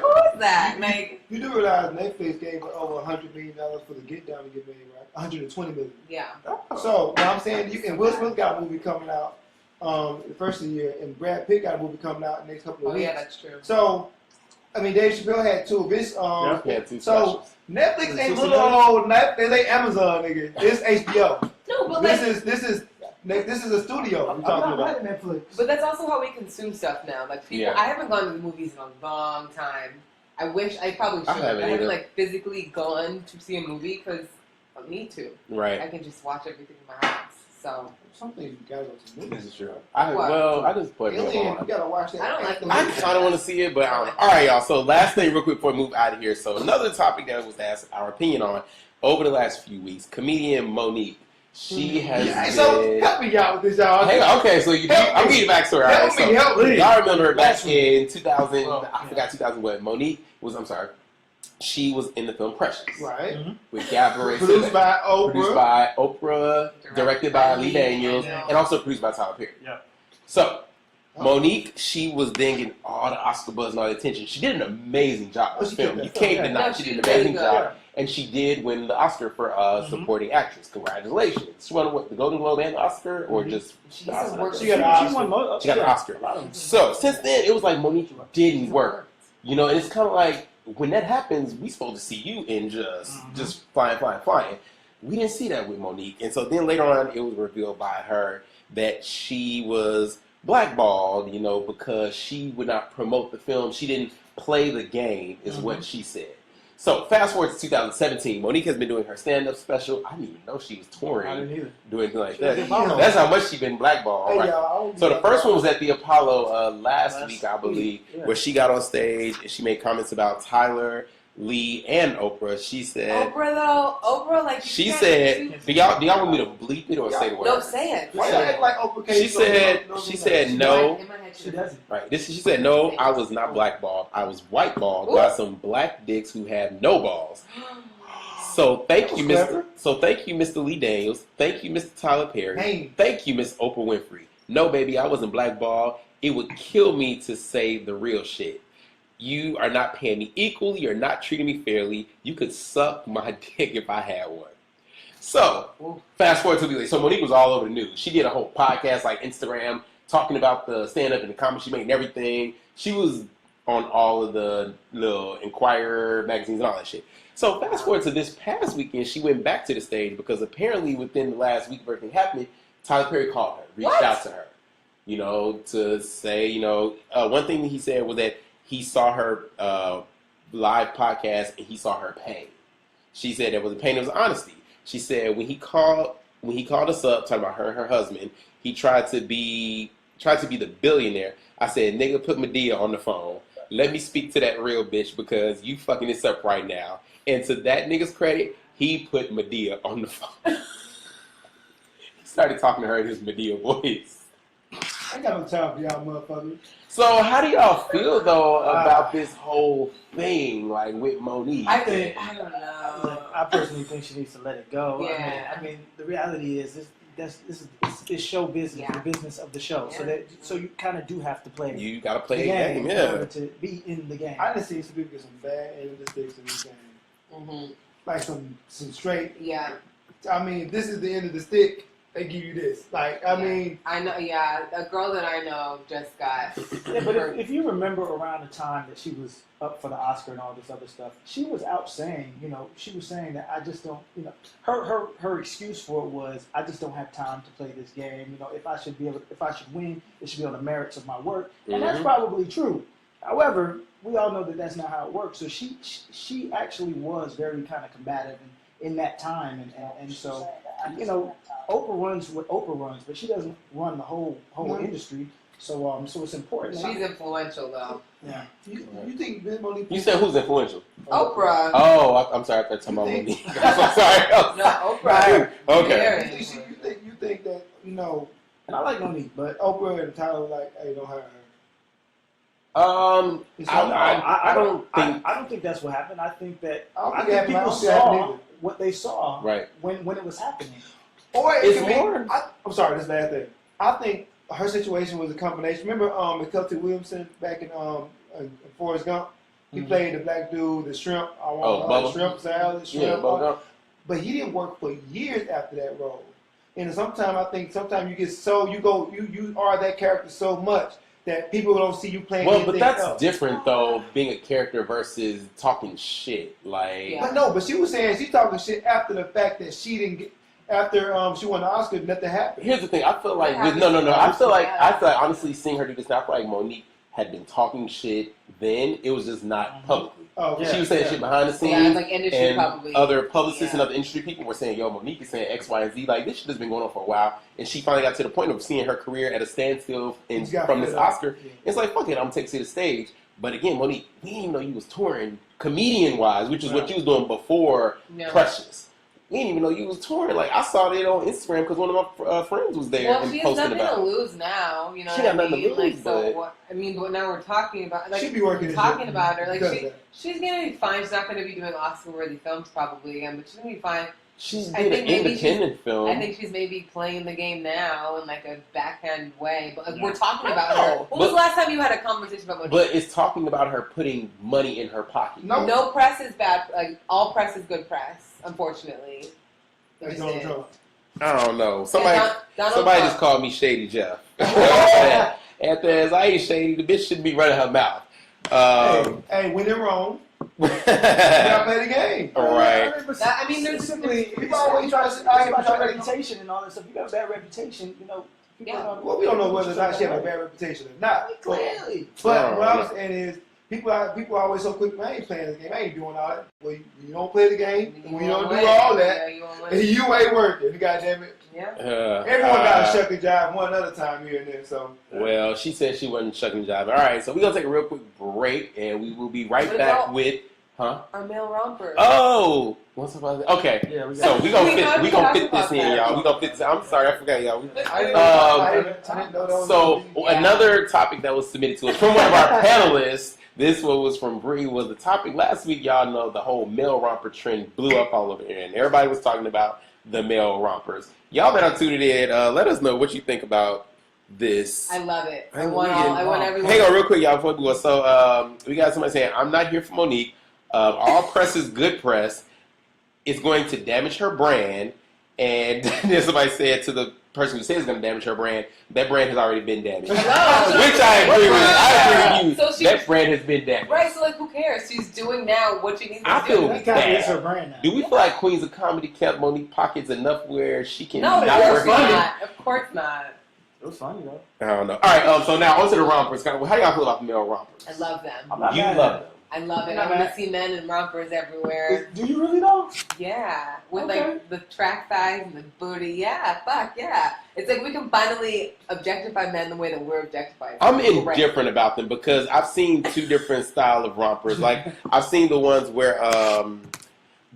S3: Who is that? Like,
S2: you do realize Netflix gave over $100 million for the Get Down to get made, right? $120 million.
S3: Yeah.
S2: So what I'm saying, and Will Smith got a movie coming out the first of the year, and Brad Pitt got a movie coming out in the next couple of weeks.
S3: Yeah, that's true.
S2: So, I mean, Dave Chappelle had two of his.
S1: Two
S2: so Netflix ain't little old Netflix, ain't Amazon, nigga. This HBO.
S3: No, but
S2: this is a studio.
S4: I'm not mad at Netflix.
S3: But that's also how we consume stuff now. Like people, I haven't gone to the movies in a long time. I wish I probably should. I haven't like physically gone to see a movie because I need to.
S1: Right.
S3: I can just watch everything in my house. So.
S2: Something you gotta go to movies.
S1: This is true. I just put it on.
S2: You gotta watch that.
S3: I don't like the
S1: I
S3: movies.
S1: kind of want to see it, but I don't know. All right, y'all. So last thing real quick before we move out of here. So another topic that was asked our opinion on over the last few weeks, comedian Monique. She has
S2: so help me out with this, y'all.
S1: Hey, okay, so I'm getting back to her.
S2: Help me.
S1: Y'all remember her back in 2000, I forgot 2000 what, Monique was, I'm sorry. she was in the film Precious.
S2: Right.
S1: With Gabrielle.
S2: Produced by Oprah.
S1: Produced by Oprah, directed by Lee Daniels, and also produced by Tyler Perry.
S4: Yeah.
S1: So, Monique, she was then getting all the Oscar buzz and all the attention. She did an amazing job in the film. You can't deny she did an amazing job. And she did win the Oscar for supporting actress. Congratulations. She won what, the Golden Globe and the Oscar? Or just the Oscar?
S2: She got an
S1: Oscar. She got an Oscar. So, since then, it was like Monique didn't work. You know, and it's kind of like, when that happens, we supposed to see you in just flying. We didn't see that with Monique. And so then later on, it was revealed by her that she was blackballed, you know, because she would not promote the film. She didn't play the game, is what she said. So fast forward to 2017, Monique has been doing her stand-up special. I didn't even know she was touring, doing anything like that. That's how much she's been blackballed. Right? So the first one was at the Apollo last week, I believe, where she got on stage and she made comments about Tyler, Lee, and Oprah. She said,
S3: Oprah, like
S1: she said, do y'all want me to bleep it or say the word?
S3: No, say it.
S2: Why you act like Oprah can't
S1: She said no.
S3: She doesn't.
S1: Right. She said no. I was not blackballed. I was whiteballed by some black dicks who had no balls. So thank you, Mr. Lee Daniels. Thank you, Mr. Tyler Perry.
S2: Hey.
S1: Thank you, Miss Oprah Winfrey. No, baby, I wasn't blackballed. It would kill me to say the real shit. You are not paying me equally. You're not treating me fairly. You could suck my dick if I had one. So, fast forward to the so Monique was all over the news. She did a whole podcast, like Instagram, talking about the stand-up and the comments she made and everything. She was on all of the little Inquirer magazines and all that shit. So, fast forward to this past weekend, she went back to the stage because apparently within the last week of everything happening, Tyler Perry called her, reached out to her, you know, to say, you know, one thing that he said was that he saw her live podcast and he saw her pain. She said there was a pain, it was honesty. She said when he called us up talking about her and her husband, he tried to be the billionaire. I said, nigga, put Medea on the phone. Let me speak to that real bitch because you fucking this up right now. And to that nigga's credit, he put Medea on the phone. He started talking to her in his Medea voice.
S2: I got no time for y'all motherfuckers.
S1: So how do y'all feel though about this whole thing, like with Monique?
S3: I don't know.
S4: I personally think she needs to let it go.
S3: Yeah.
S4: I mean, the reality is this is show business, the business of the show.
S3: Yeah.
S4: So you kind of do have to play.
S1: You gotta play the game,
S4: in order to be in the game.
S2: I done seen some people get some bad end of the sticks in this game. Like some straight.
S3: Yeah.
S2: I mean, this is the end of the stick. They give you this. Like, I mean.
S3: I know, yeah. A girl that I know just got.
S4: Yeah, but if you remember around the time that she was up for the Oscar and all this other stuff, she was out saying, you know, she was saying that I just don't, you know, her excuse for it was, I just don't have time to play this game. You know, if I should win, it should be on the merits of my work. And that's probably true. However, we all know that that's not how it works. So she actually was very kind of combative in that time. And so, you know, Oprah runs what Oprah runs, but she doesn't run the whole industry. So so it's important.
S3: She's influential though.
S4: Yeah.
S2: You think Miss Monique?
S1: You said who's influential?
S3: Oprah.
S1: Oh, I'm sorry. I thought you were talking about Monique. I'm sorry.
S3: No, Oprah.
S1: Okay.
S2: You think that, you know,
S4: And I like Monique, but
S2: Oprah and Tyler like, hey, don't hire her.
S1: I don't think
S4: that's what happened. I think that
S2: I think
S4: people saw what they saw when it was happening.
S2: Or
S1: it's more.
S2: I'm sorry, this last thing. I think her situation was a combination. Remember, McKelty Williamson back in Forrest Gump? He played the black dude, the shrimp. Shrimp salad, shrimp.
S1: Yeah,
S2: but he didn't work for years after that role. And sometimes you get so you are that character so much that people don't see you playing.
S1: Well, but that's
S2: else.
S1: different though, being a character versus talking shit. Like,
S3: Yeah.
S2: But she was saying she's talking shit after the fact that she didn't get. After she won the Oscar, nothing happened.
S1: Here's the thing. I feel like I feel like honestly seeing her do this now, I feel like Monique had been talking shit then. It was just not publicly.
S2: Oh, yeah.
S1: She was saying shit behind the scenes.
S3: Yeah, like industry
S1: and
S3: probably.
S1: Other publicists and other industry people were saying, yo, Monique is saying X, Y, and Z. Like, this shit has been going on for a while. And she finally got to the point of seeing her career at a standstill from this Oscar. Yeah. It's like, fuck it, I'm going to take you to the stage. But again, Monique, we didn't even know you was touring comedian-wise, which is what you was doing before Precious. we didn't even know you was touring. Like, I saw it on Instagram because one of my friends was there
S3: Well,
S1: and
S3: she has
S1: posted
S3: nothing
S1: about
S3: to
S1: it.
S3: lose now. You know
S1: She
S3: what
S1: got
S3: I
S1: nothing to
S3: mean?
S1: lose,
S3: Like, so
S1: but-
S3: what? I mean, but now we're talking about like
S2: She'd be working this
S3: talking
S2: year
S3: about her. Like
S2: because of
S3: she,
S2: that.
S3: she's gonna be fine. She's not gonna be doing Oscar-worthy films probably again, but she's gonna be fine.
S1: She's
S3: I
S1: did
S3: think
S1: an
S3: maybe
S1: independent film.
S3: I think she's maybe playing the game now in like a backhand way. But like, we're talking
S1: I
S3: about
S1: know,
S3: her. When was
S1: but-
S3: the last time you had a conversation about Monique?
S1: But it's talking about her putting money in her pocket.
S2: No.
S3: No press is bad. Like all press is good press. Unfortunately. It
S2: Like
S3: just
S2: Donald
S3: is.
S2: Trump.
S1: I don't know.
S3: Yeah,
S1: Somebody
S3: Donald
S1: just
S3: Trump.
S1: called me Shady Jeff. After I ain't shady, the bitch shouldn't be running her mouth.
S2: Hey, when in Rome, you gotta play the game.
S1: All right.
S3: I mean, there's
S4: simply
S2: People always try to say,
S4: it's about your reputation and all that stuff. You got a bad reputation, you know. people
S3: Yeah.
S4: don't-
S2: Well, we don't know whether or not she have a bad reputation or not.
S4: Clearly.
S2: But what I'm saying is, people are always so quick. I ain't playing this game. I ain't doing all that. Well, you don't play the game. We don't do all that.
S3: Yeah, you won't
S2: And
S3: win.
S2: you ain't working. Goddamn it.
S3: Yeah.
S2: Everyone got to shuck a job one other time here and there. So.
S1: Well, she said she wasn't shucking job. All right, so we're going to take a real quick break, and we will be right
S3: What
S1: back
S3: about-
S1: with... Huh?
S3: Our male romper.
S1: Oh! What's about that? Okay.
S4: Yeah, we
S1: So
S4: got
S1: we gonna
S3: We
S1: fit. We gonna fit
S3: talked
S1: this in,
S3: about
S1: y'all.
S3: that.
S1: We gonna fit this. I'm sorry, I forgot, y'all.
S2: I didn't know that was
S1: So
S3: Yeah.
S1: another topic that was submitted to us from one of our panelists. This one was from Bree. Was the topic last week? Y'all know the whole male romper trend blew up all over here, and everybody was talking about the male rompers. Y'all that are tuned in, let us know what you think about this.
S3: I love it. I
S1: Hey,
S3: want
S1: we
S3: all.
S1: getting
S3: I want everyone.
S1: Hang on, real quick, y'all. Before we go, so we got somebody saying, "I'm not here for Monique. All press is good press. It's going to damage her brand." And then somebody said to the person who says it's going to damage her brand, that brand has already been damaged.
S3: Hello.
S1: Which I agree with. I agree with you.
S3: So she-
S1: That brand has been damaged.
S3: Right. So like, who cares? She's doing now what she needs to
S1: I
S3: do.
S1: feel
S4: That kind of is her brand now.
S1: Do we feel like Queens of Comedy kept Monique Pockets enough where she can
S3: No, of
S1: not
S3: course
S1: work again?
S3: not. Of course not.
S4: It was funny though.
S1: I don't know. All right, so now on to the rompers. How y'all feel about the male rompers?
S3: I love them.
S4: I'm not
S1: You
S4: mad
S1: love
S4: at
S1: them.
S3: I love it.
S4: Not
S3: I want
S4: bad.
S3: to see men in rompers everywhere.
S4: Do you really though?
S3: Yeah, with
S4: Okay.
S3: like the track thighs and the booty. Yeah, fuck yeah. It's like we can finally objectify men the way that we're objectified.
S1: I'm
S3: Right.
S1: indifferent about them because I've seen two different style of rompers. Like I've seen the ones where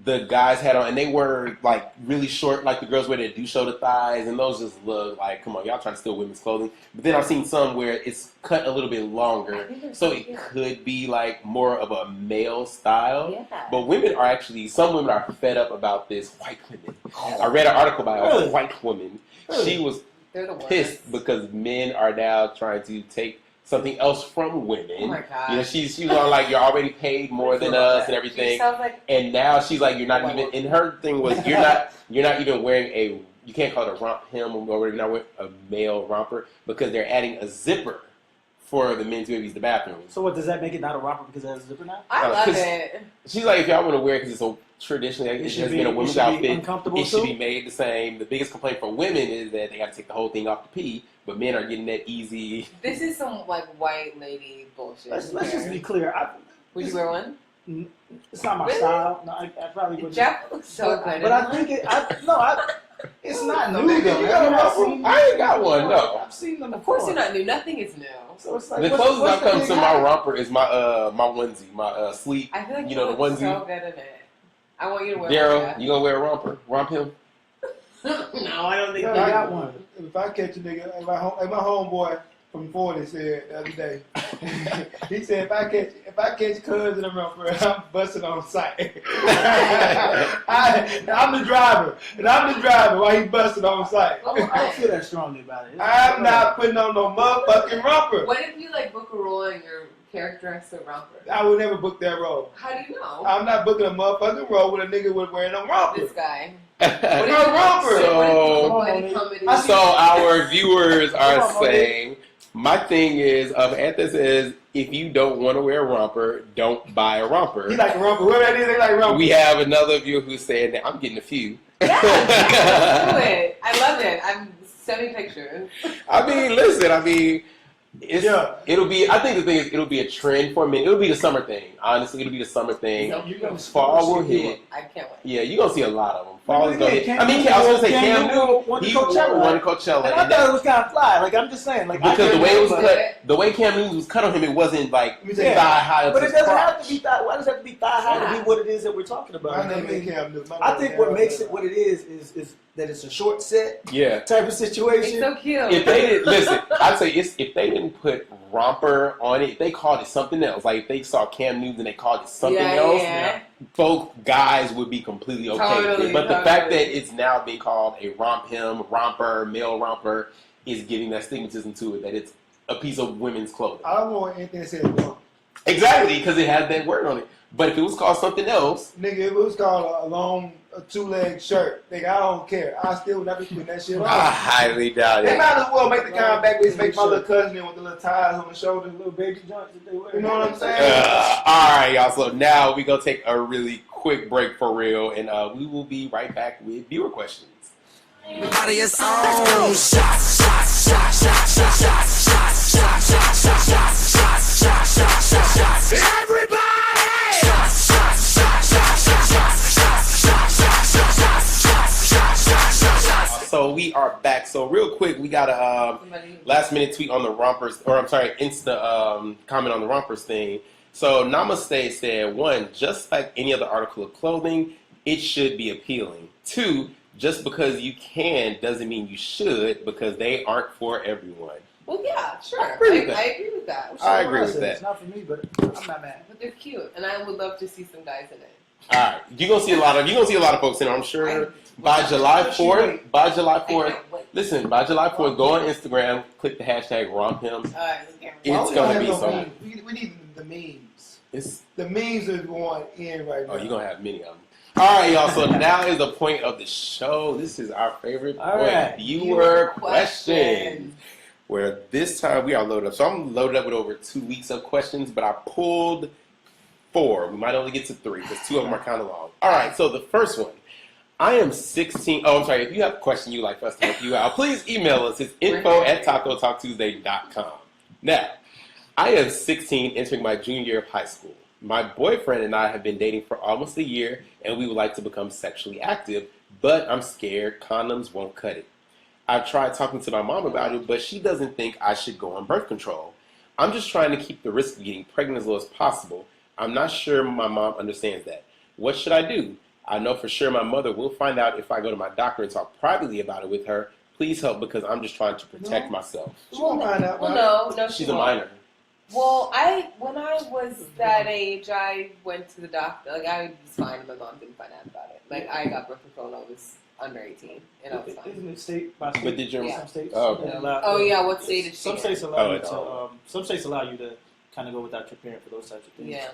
S1: the guys had on, and they were like really short, like the girls wear that do show the thighs, and those just look like, come on, y'all trying to steal women's clothing. But then I've seen some where it's cut a little bit
S3: I
S1: longer,
S3: think they're
S1: so
S3: so
S1: it
S3: cute.
S1: could be like more of a male style.
S3: Yeah.
S1: But women are actually, some women are fed up about this. White women. I read an article by a
S4: Really?
S1: white woman.
S4: Really?
S1: She was
S3: They're the worst.
S1: pissed because men are now trying to take something else from women.
S3: Oh my god.
S1: You know, she's on like, you're already paid more than us and
S3: She
S1: everything.
S3: sounds like
S1: And now she's like, you're not even. And her thing was, you're not even wearing a. You can't call it a RompHIM or you're not wearing a male romper because they're adding a zipper for the men's babies the bathroom.
S4: So what, does that make it not a romper because it has a zipper now?
S3: I love
S1: 'cause
S3: it.
S1: She's like, if y'all want to wear it because it's so traditionally, like, it
S4: should
S1: has
S4: be-
S1: been a
S4: it
S1: women's
S4: should be
S1: outfit.
S4: uncomfortable
S1: It should
S4: too?
S1: be made the same. The biggest complaint from women is that they got to take the whole thing off the pee, but men are getting that easy.
S3: This is some like white lady bullshit.
S4: Let's just be clear.
S3: Would you wear one?
S4: It's not my
S3: Really?
S4: style. No, I probably wouldn't.
S3: Jeff looks so good.
S4: But I think it's not new
S1: Nigga,
S4: though.
S1: you got a
S4: Have you not
S1: romper?
S4: seen
S1: I ain't got one, no.
S4: I've seen them
S3: Of course,
S4: before.
S3: you're not new. Nothing is new.
S4: So it's like,
S1: The
S4: what's
S1: closest I've
S4: the
S1: come
S4: big
S1: to my
S4: hype?
S1: romper is my my onesie, my sleep.
S3: I feel like
S1: You
S3: you,
S1: know, the
S3: look
S1: onesie.
S3: so good in it. I want you to wear
S1: Daryl,
S3: one.
S1: you gonna wear a romper? Romp him?
S3: No, I don't think
S2: Yeah,
S4: I
S3: that.
S4: got one.
S2: If I catch a nigga, like my homeboy from 40 said the other day, he said if I catch cuz in a romper, I'm busting on sight. I'm the driver, and I'm the driver while he busting on sight.
S4: I don't feel that strongly about it.
S2: I'm not putting on no motherfucking romper.
S3: What if you like book a role and your character has to romper?
S2: I would never book that role.
S3: How do you know?
S2: I'm not booking a motherfucking role with a nigga with wearing a romper.
S3: This guy.
S2: What
S3: What
S2: is
S3: if
S2: a romper?
S1: So our viewers
S4: Come
S1: are
S4: on, Monique.
S1: saying, my thing is, Anthony says, if you don't want to wear a romper, don't buy a romper.
S2: He like a romper. Whoever that is, they like romper.
S1: We have another viewer who's saying that I'm getting a few.
S3: Yeah, let's do it. I love it. I'm sending pictures.
S1: I mean, listen, It'll be. I think the thing is, it'll be a trend for a minute. It'll be the summer thing. Honestly, it'll be the summer thing. Fall will hit.
S3: I can't wait.
S1: Yeah, you're gonna see a lot of them. Fall is gonna hit.
S4: Cam
S1: I mean, I was gonna say Cam Newton.
S4: won
S1: He
S4: Coachella.
S1: won Coachella.
S4: And I thought it was kind of fly. Like, I'm just saying. Like,
S1: because the way it was cut, the way Cam Newton was cut on him, it wasn't like thigh high up
S4: but
S1: his
S4: it doesn't
S1: crotch.
S4: have to be thigh. Why does it have to be thigh high to be what it is that we're talking about?
S2: My name is Cam Newton.
S4: I think what makes it what it is that it's a short set type of situation.
S3: It's so cute.
S1: If they didn't listen, I'd say if they didn't put romper on it, if they called it something else. Like if they saw Cam Newton and they called it something else, both guys would be completely okay with it. But the fact that it's now being called a RompHIM, romper, male romper, is giving that stigmatism to it that it's a piece of women's clothing.
S2: I don't want anything that says romp.
S1: Exactly, because it has that word on it. But if it was called something else,
S2: Nigga, if it was called a two-leg shirt, nigga, I don't care. I still would not be putting that shit on.
S1: I highly doubt
S2: They
S1: it.
S2: might as well make the comeback with make my little cousin with the little ties on the shoulders, little baby joints that they wear. You know what I'm saying?
S1: All right, y'all. So now we gonna take a really quick break for real, and we will be right back with viewer questions.
S5: Everybody is on. Shots, shots, shots, shots, shots, shots, shots, shots, shots, shots, shots, shots, shots, shots, shots, shots. Everybody! Shots, shots, shots, shots, shots, shots, shots, shots, shots, shots, shots, shots, shots, shots, shots.
S1: So we are back. So real quick, we got a last minute tweet on the rompers, or I'm sorry, Insta comment on the rompers thing. So Namaste said, 1, just like any other article of clothing, it should be appealing. 2, just because you can doesn't mean you should, because they aren't for everyone.
S3: Well, yeah, sure.
S1: I agree with that.
S3: I agree with that.
S1: I agree with that.
S4: It's not for me, but I'm not mad.
S3: But they're cute, and I would love to see some guys in it.
S1: All right, you're gonna see a lot of folks in it, I'm sure. By July 4th, by July 4th, listen, by July 4th, go on Instagram, click the hashtag RompHIM. It's gonna be something.
S2: We need the memes.
S1: It's
S2: The memes are going in right now.
S1: Oh, you're gonna have many of them. All right, y'all. So now is the point of the show. This is our favorite point,
S4: right.
S1: viewer questions. Where this time we are loaded up. So I'm loaded up with over 2 weeks of questions, but I pulled 4. We might only get to 3 because 2 of them are kind of long. All right. So the first one. I am 16. Oh, I'm sorry. If you have a question you'd like for us to help you out, please email us. It's info@tacotalktuesday.com. Now, I am 16, entering my junior year of high school. My boyfriend and I have been dating for almost a year, and we would like to become sexually active, but I'm scared condoms won't cut it. I've tried talking to my mom about it, but she doesn't think I should go on birth control. I'm just trying to keep the risk of getting pregnant as low as possible. I'm not sure my mom understands that. What should I do? I know for sure my mother will find out if I go to my doctor and talk privately about it with her. Please help because I'm just trying to protect myself.
S2: She won't find out.
S3: No,
S1: She's
S3: she
S1: a
S3: won't.
S1: minor.
S3: Well, when I was that age, I went to the doctor. Like, I was fine. My mom didn't find out about it. Like, I got birth control when I was under 18, and I was fine.
S4: Isn't it state by state?
S1: But did your
S3: Yeah.
S4: Some states?
S1: Oh, okay.
S3: Oh, yeah, what state is she
S4: Some
S3: in?
S4: states allow
S1: Oh,
S4: you
S1: it's
S4: to.
S1: all-
S4: Some states allow you to kind of go without your parent for those types of things.
S3: Yeah.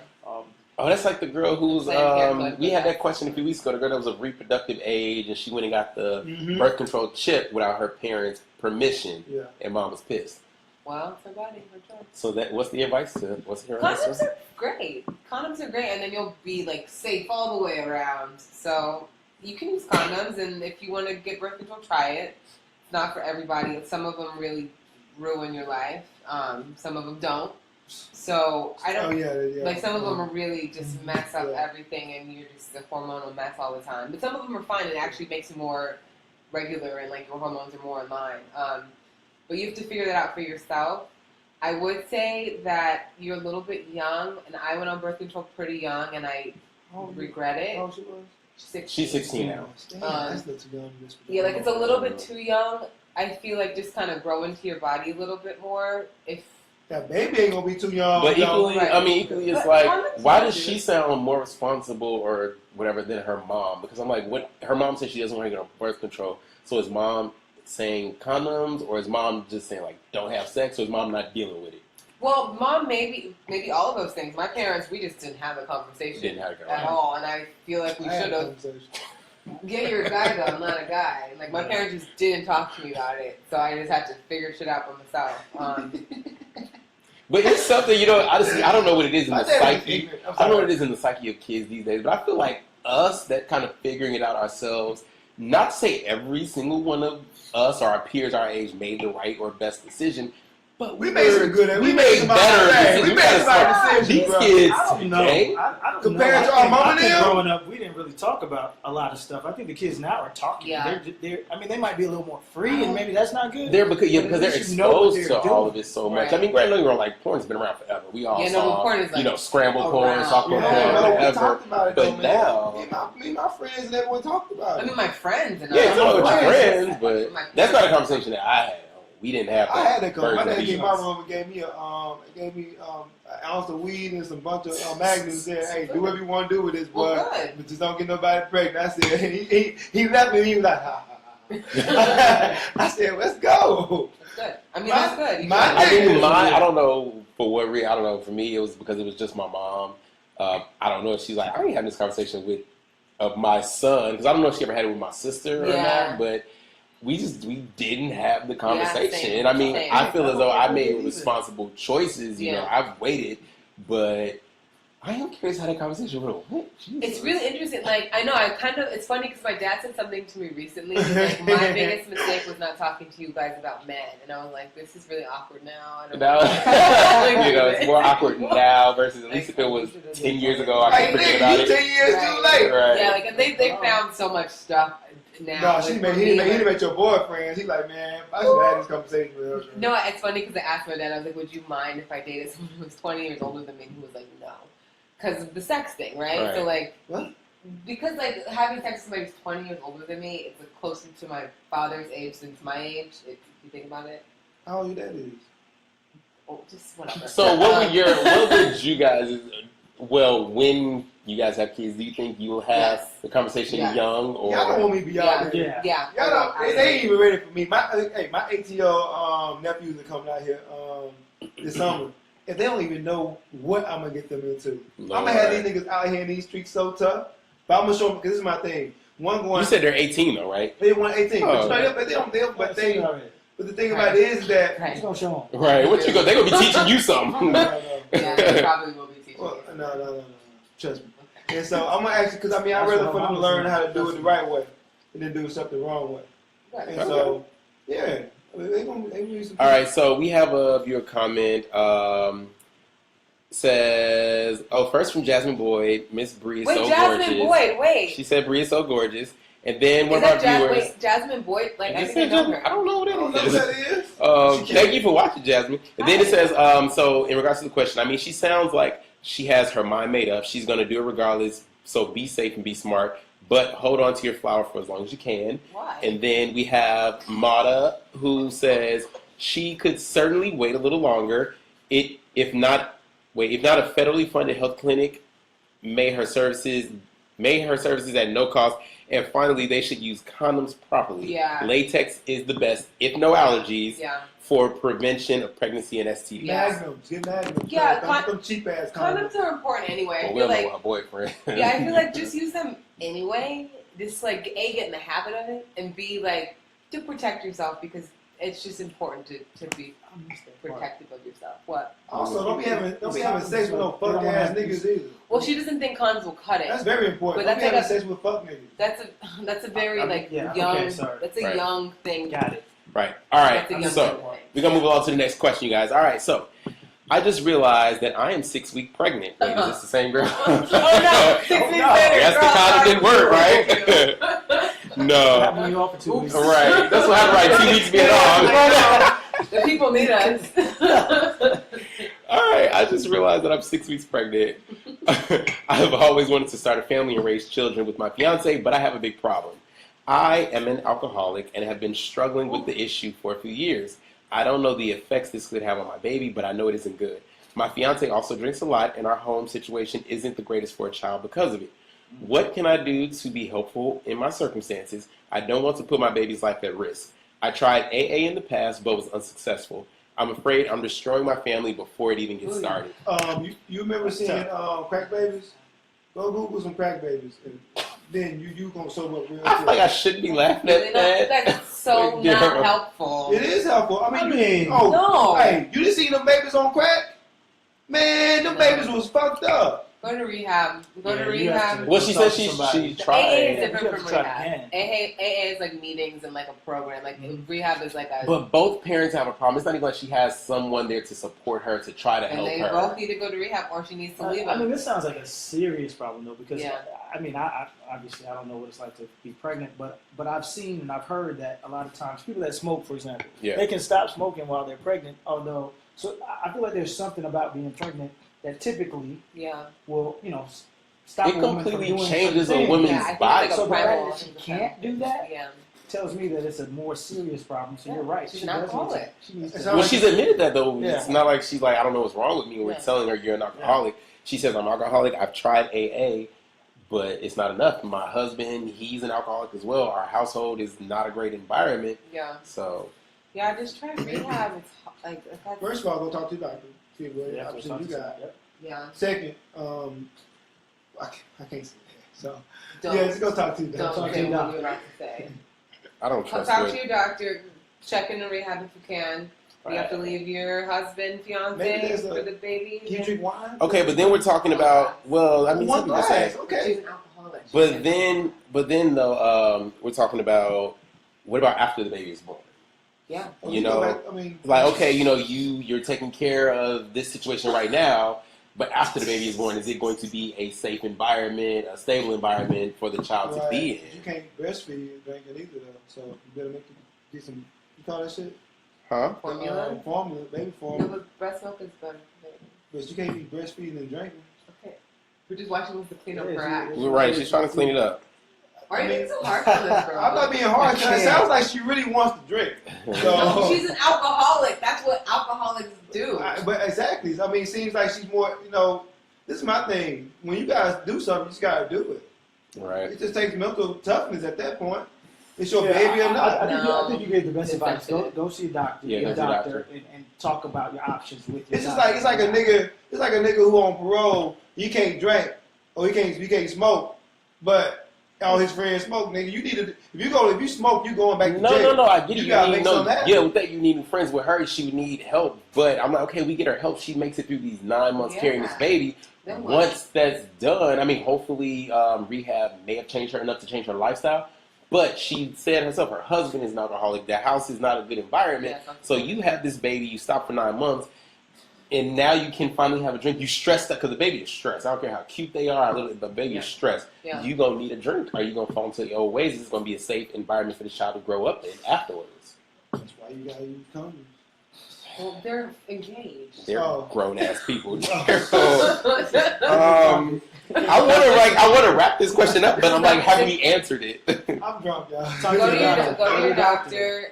S1: Oh, that's like the girl who's,
S3: Planned Parenthood.
S1: we had that question a few weeks ago. The girl that was of reproductive age, and she went and got the
S2: Mhm.
S1: birth control chip without her parents' permission,
S2: Yeah.
S1: and mom was pissed.
S3: Well, it's her body, her choice.
S1: So what's the advice to, what's your
S3: Condoms
S1: answer?
S3: are great. Condoms are great, and then you'll be, like, safe all the way around. So you can use condoms, and if you want to get birth control, try it. It's not for everybody. Some of them really ruin your life. Some of them don't. So I don't...
S2: Oh, yeah.
S3: Like, some of them are really just mess up
S2: Yeah.
S3: everything, and you're just a hormonal mess all the time. But some of them are fine. It actually makes you more regular, and, like, your hormones are more in line. But you have to figure that out for yourself. I would say that you're a little bit young, and I went on birth control pretty young, and I regret it.
S2: Oh, she was?
S1: She's 16 now.
S2: Damn,
S3: Um,
S2: that's not too young.
S3: Yeah, like, it's a little bit too young. I feel like just kind of grow into your body a little bit more. If
S2: That baby ain't gonna be too young.
S1: But
S2: though.
S1: equally,
S3: Right.
S1: I mean, equally, it's
S3: But
S1: like,
S3: condoms
S1: why
S3: don't
S1: does
S3: do
S1: she
S3: it.
S1: sound more responsible or whatever than her mom? Because I'm like, what? Her mom said she doesn't want to get on birth control. So is mom saying condoms, or is mom just saying like don't have sex, or is mom not dealing with it?
S3: Well, mom, maybe all of those things. My parents, we just didn't have a conversation
S1: Didn't have it.
S3: at all, and I feel like we
S2: I had
S3: should
S2: a
S3: have.
S2: conversation.
S3: Yeah, you're a guy though. I'm not a guy. Like, my parents just didn't talk to me about it, so I just had to figure shit out for myself.
S1: But it's something, you know. Honestly, I don't know what it is in
S2: My
S1: the
S2: dad was
S1: psyche.
S2: ignorant. I'm
S1: I don't know what
S2: sorry.
S1: it is in the psyche of kids these days. But I feel like us that kind of figuring it out ourselves. Not to say every single one of us or our peers our age made the right or best decision, But
S2: We made some good.
S1: We made better.
S2: We made some decisions,
S1: These
S2: bro.
S1: kids
S4: I don't know.
S1: today.
S4: I don't
S2: Compared
S4: know.
S2: to our mama
S4: I think
S2: now?
S4: growing up, we didn't really talk about a lot of stuff. I think the kids now are talking.
S3: Yeah.
S4: I mean, they might be a little more free, and maybe that's not good.
S1: They're because
S4: But at
S1: they're
S4: least you know what
S1: exposed
S4: they're
S1: to all
S4: doing.
S1: of it so much.
S3: Right.
S1: I mean, granted, don't get me wrong, like porn's been around forever. We all
S3: Yeah, no, but
S1: saw,
S3: porn is, like,
S1: scramble porn,
S3: around.
S1: softcore porn,
S2: We
S1: whatever.
S2: talked about it,
S1: But
S2: though, man.
S1: now,
S2: me and my friends and everyone talked about it.
S3: I mean, my friends and
S1: yeah,
S3: I.
S1: it's all with your friends, but
S3: My
S1: that's not a conversation that I had. We didn't have.
S2: I had that come. My
S1: version of
S2: dad came
S1: these.
S2: in my room and gave me an ounce of weed and some bunch of magnums. Said, "Hey, do whatever you want to do with this, boy,
S3: Well, good.
S2: but just don't get nobody pregnant." I said, he left me. And he was like, ha ha ha. I said, "Let's go."
S3: That's good. I mean, that's good. You
S2: my-
S3: should-
S1: I think I don't know for what reason. I don't know. For me, it was because it was just my mom. I don't know if she's like, I ain't having this conversation with my son because I don't know if she ever had it with my sister or
S3: Yeah.
S1: not. But we didn't have the conversation.
S3: same,
S1: And I mean,
S3: same.
S1: I feel as though I made responsible choices. You know,
S3: Yeah.
S1: I've waited, but I am curious how that conversation went.
S3: It's really interesting. Like, I know, it's funny because my dad said something to me recently. He's like, my biggest mistake was not talking to you guys about men. And I was like, this is really awkward now. I don't
S1: Now,
S3: know.
S1: you know, it's more awkward now versus at least if it was 10 years ago, I
S2: Like,
S1: could forget
S2: nigga,
S1: about
S2: you
S1: it.
S2: 10 years too late.
S1: Right.
S3: Yeah, like, and they found so much stuff now.
S2: No,
S3: like,
S2: he
S3: for me,
S2: didn't
S3: like-
S2: make your boyfriend. He like, man, I should have had this conversation with her.
S3: No, it's funny because I asked my dad, I was like, would you mind if I dated someone who was 20 years older than me? He was like, no. Because of the sex thing, right?
S1: Right.
S3: So, like,
S2: What?
S3: because, like, having sex with somebody who's 20 years older than me, it's like, closer to my father's age than to my age, if you think about it.
S2: How old your dad is?
S3: Oh, just whatever.
S1: So what would you guys, when you guys have kids, do you think you will have
S3: Yes.
S1: the conversation
S3: Yeah.
S1: young or?
S2: Y'all don't want me to be out there.
S4: Yeah.
S3: Yeah.
S2: Y'all don't, they ain't even ready for me. My 18-year-old nephews are coming out here this summer. If they don't even know what I'm gonna get them into, I'm gonna have these niggas out here in these streets so tough. But I'm gonna show them because this is my thing. One going.
S1: You said they're 18 though, right?
S2: they want 18,
S1: Oh.
S2: but they don't. But the thing about
S3: Right.
S2: it is that.
S3: Right.
S4: It's gonna show them.
S1: Right. What you go? They're gonna be teaching you something.
S2: No.
S3: Yeah, they probably will be teaching.
S2: Well,
S3: you.
S2: no. Trust me. And so I'm gonna actually, because I mean, I'd rather for them to learn how to do it the right way and then do something the wrong way.
S3: Right.
S2: And so, yeah, I mean, they gonna some.
S1: All right. So we have a viewer comment. Says, first from Jasmine Boyd, Miss Bree is
S3: Wait,
S1: so
S3: Jasmine
S1: gorgeous.
S3: Boyd, wait.
S1: She said Bree is so gorgeous. And then one
S3: Is
S1: of our
S3: that
S1: viewers.
S3: wait, Jasmine Boyd? Like, I
S1: Just
S3: think I
S1: said
S3: know
S1: Jasmine.
S3: her.
S1: I don't know
S2: I don't
S1: what
S2: know
S1: it
S2: who
S1: is.
S2: that is.
S1: Thank you for watching, Jasmine. And then it says, so in regards to the question, I mean, she sounds like she has her mind made up. She's going to do it regardless. So be safe and be smart, but hold on to your flower for as long as you can.
S3: Why?
S1: And then we have Mata, who says she could certainly wait a little longer. If not a federally funded health clinic, may her services at no cost. And finally, they should use condoms properly.
S3: Yeah.
S1: Latex is the best, if no allergies,
S3: Yeah.
S1: for prevention of pregnancy and STDs.
S3: Yeah.
S2: Magnums, get magnums.
S3: Yeah,
S2: them cheap ass
S3: Condoms are important anyway.
S1: Well,
S3: I
S1: we
S3: feel
S1: don't know
S3: like,
S1: her boyfriend.
S3: yeah, I feel like just use them anyway. Just like get in the habit of it, and B, like, to protect yourself because it's just important to be protective of yourself. What?
S2: Also, don't be having sex with no fuck ass niggas either.
S3: Well, she doesn't think condoms will cut it.
S2: That's very important.
S3: But
S2: Don't be
S3: that's
S2: having
S3: like
S2: sex with fuck niggas.
S3: That's a very like
S4: yeah,
S3: young.
S4: okay, sorry.
S3: That's a
S1: Right.
S3: young thing.
S4: Got it.
S1: Right. All right.
S3: That's a young
S1: So
S3: thing.
S1: we're gonna move on to the next question, you guys. All right. So I just realized that I am 6 weeks pregnant. Wait, is this the same girl?
S3: Oh no! 6 weeks later,
S1: That's the
S3: girl,
S1: condom didn't work,
S3: sorry.
S1: right?
S4: What
S1: No.
S4: happened when you off for 2 weeks?
S1: Right. That's what happened. Right. 2 weeks being on.
S3: The people need us.
S1: All right. I just realized that I'm 6 weeks pregnant. I have always wanted to start a family and raise children with my fiance, but I have a big problem. I am an alcoholic and have been struggling with the issue for a few years. I don't know the effects this could have on my baby, but I know it isn't good. My fiance also drinks a lot, and our home situation isn't the greatest for a child because of it. What can I do to be helpful in my circumstances? I don't want to put my baby's life at risk. I tried AA in the past, but was unsuccessful. I'm afraid I'm destroying my family before it even gets started.
S2: You remember seeing crack babies? Go Google some crack babies, and then you gonna sober up real
S1: I feel like I shouldn't be laughing at
S3: Really
S1: that.
S3: not, that's so
S1: Yeah.
S3: not helpful.
S2: It is helpful. I mean,
S3: no.
S2: Hey, you didn't see them babies on crack? Man, them babies was fucked up.
S3: Go to rehab. Go to
S4: Yeah, you have
S3: rehab.
S4: to-
S1: Well, she said she
S3: The
S1: tried.
S3: AA is
S4: Yeah,
S3: different
S4: you
S3: from
S4: have to try
S3: rehab.
S4: again.
S3: AA is like meetings and like a program. Like rehab is like a.
S1: But both parents have a problem. It's not even like she has someone there to support her to try to
S3: and
S1: help
S3: they
S1: her.
S3: both need to go to rehab, or she needs to leave
S4: I
S3: them.
S4: mean, this sounds like a serious problem though, because
S3: Yeah.
S4: I mean, I obviously I don't know what it's like to be pregnant, but I've seen and I've heard that a lot of times people that smoke, for example,
S1: Yeah.
S4: they can stop smoking while they're pregnant. Although, so I feel like there's something about being pregnant that typically
S3: Yeah.
S4: will, stop
S1: It
S4: a woman from
S1: completely
S4: doing
S1: changes a
S4: certain things.
S1: woman's
S3: Yeah, I think
S1: body.
S3: it's like
S4: So
S3: a
S4: the fact
S3: primal.
S4: that she can't do that
S3: Yeah.
S4: tells me that it's a more serious problem. So
S3: Yeah,
S4: you're right.
S3: she's
S4: She
S3: an
S4: does need to-
S3: alcoholic.
S4: She needs
S2: It's
S4: to.
S2: not
S1: Well, she's admitted that though.
S4: Yeah.
S1: It's not like she's like, I don't know what's wrong with me. We're
S3: Yeah.
S1: telling her you're an alcoholic. She says, I'm alcoholic. I've tried AA, but it's not enough. My husband, he's an alcoholic as well. Our household is not a great environment.
S3: Yeah.
S1: So,
S3: Yeah. Just try rehab. It's like that's,
S2: First of all, go talk to your doctor. See what
S4: Yeah,
S2: option you got.
S4: Yep.
S3: yeah.
S2: Second, I can't say that. So
S3: Don't,
S2: yeah, just go talk to your
S3: don't
S2: doctor.
S4: talk to
S3: say
S4: your
S3: what
S4: doctor.
S3: you're about to say.
S1: I don't
S3: Come
S1: trust
S3: talk
S1: her.
S3: to your doctor. Check into rehab if you can. You have to leave your husband,
S2: Maybe
S3: fiance
S2: there's
S3: for the baby.
S2: Can you drink wine?
S1: Okay, but then we're talking about, well, I mean, some
S2: One
S1: people say.
S2: glass, okay.
S3: She's an alcoholic.
S1: But then though, we're talking about, what about after the baby is born?
S3: Yeah.
S1: You know, like, okay, you're taking care of this situation right now, but after the baby is born, is it going to be a safe environment, a stable environment for the child to be in?
S2: You can't breastfeed and drink it either, though. So you better get some. You call that shit?
S1: Huh?
S3: Formula.
S2: Formula, baby
S3: No,
S2: formula.
S3: but breast milk is good.
S2: But you can't be breastfeeding and drinking.
S3: Okay. We're just watching this to clean up
S4: Yeah,
S3: her
S4: yeah,
S3: act.
S1: You're right. She's trying to clean it up.
S3: Why are you being so hard on this girl?
S2: I'm not being hard. 'Cause it sounds like she really wants to drink.
S3: No,
S2: So,
S3: she's an alcoholic. That's what alcoholics do.
S2: but exactly. I mean, it seems like she's more. This is my thing. When you guys do something, you just gotta do it.
S1: Right.
S2: It just takes mental toughness at that point. It's your
S4: Yeah,
S2: baby or
S4: I
S2: not.
S4: think you gave the best
S3: It's
S4: advice.
S3: definite.
S4: Go see a doctor.
S1: Yeah,
S4: Get a
S1: go see a
S4: doctor
S1: doctor.
S4: and talk about your options with your
S2: It's just
S4: doctor.
S2: like it's like a nigga who on parole. He can't drink or he can't smoke, but all his friends smoke. Nigga, you need to if you smoke, you going back to jail.
S1: No, I get it.
S2: You gotta
S1: need,
S2: make something happen.
S1: yeah, with that, you need friends with her. She would need help. But I'm like, okay, we get her help. She makes it through these 9 months
S3: Yeah.
S1: carrying this baby.
S3: Then what?
S1: Once that's done, I mean, hopefully rehab may have changed her enough to change her lifestyle. But she said herself, her husband is an alcoholic. The house is not a good environment.
S3: Yeah,
S1: So you have this baby, you stop for 9 months, and now you can finally have a drink. You stressed out because the baby is stressed. I don't care how cute they are, the baby is stressed.
S3: Yeah.
S1: You gonna need a drink. Are you gonna fall into your old ways? Is this gonna be a safe environment for the child to grow up in afterwards?
S2: That's why you gotta use condoms.
S3: Well, they're engaged.
S1: They're
S2: Oh.
S1: grown ass people. I want to wrap this question up, but I'm like, have we answered it?
S2: I'm drunk, y'all.
S3: Go to your doctor.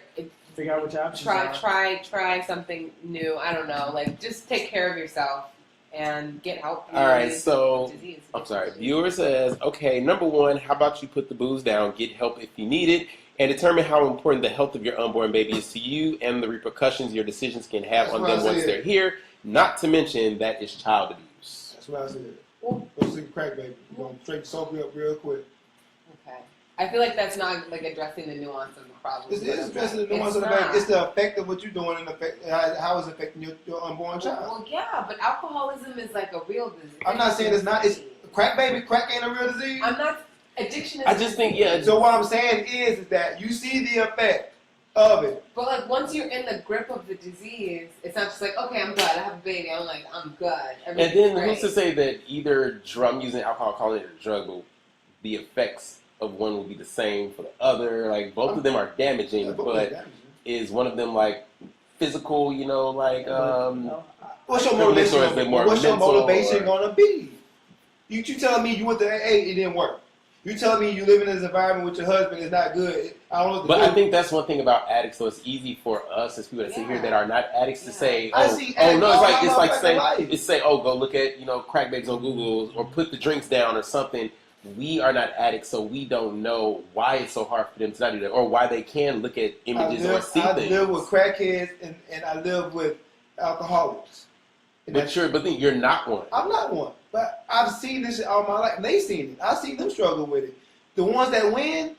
S4: Figure out what your options are.
S3: Try something new. I don't know. Like, just take care of yourself and get help.
S1: All right, so
S3: Disease.
S1: I'm sorry. Viewer says, okay, number one, how about you put the booze down, get help if you need it, and determine how important the health of your unborn baby is to you and the repercussions your decisions can have
S2: That's
S1: on
S2: what I
S1: them once
S2: said.
S1: they're here. Not to mention that is child abuse.
S2: That's what I said.
S3: Well-
S2: Go see crack baby. We're gonna straight soak you up real quick.
S3: Okay. I feel like that's not like addressing the nuance of the problem.
S2: This is addressing the
S3: It's
S2: nuance of the
S3: not.
S2: baby. It's the effect of what you're doing and how it's affecting your unborn child.
S3: Well, yeah, but alcoholism is like a real disease.
S2: I'm not saying it's not. It's crack baby. Crack ain't a real disease.
S3: I'm not. Addiction is.
S1: I just think, yeah.
S2: So what I'm saying is that you see the effect of it.
S3: But like once you're in the grip of the disease, it's not just like, okay, I'm good. I have a baby. I'm good.
S1: And
S3: Everything's
S1: then
S3: great.
S1: who's to say that either drum using alcohol, calling it a drug, but the effects of one will be the same for the other. Like both of them are damaging, but is one of them like physical?
S2: What's your
S1: Privilege,
S2: motivation?
S1: or is it more
S2: What's your
S1: mental,
S2: motivation
S1: or-
S2: gonna be? You telling me you went to AA, it didn't work. You telling me you live in this environment with your husband is not good. I don't know what to
S1: But
S2: do.
S1: I think that's one thing about addicts. So it's easy for us as people that sit here that are not addicts to say,
S2: I
S1: "Oh,
S2: see
S1: oh
S2: addicts
S1: no!"
S2: all
S1: It's
S2: my
S1: like
S2: fucking
S1: saying,
S2: life.
S1: it's say, "Oh, go look at crack babies on Google or put the drinks down or something." We are not addicts, so we don't know why it's so hard for them to not do that, or why they can look at images or see
S2: I
S1: things.
S2: live with crackheads and I live with alcoholics. And
S1: But then you're not one.
S2: I'm not one. But I've seen this shit all my life. And they seen it. I've seen them struggle with it. The ones that win,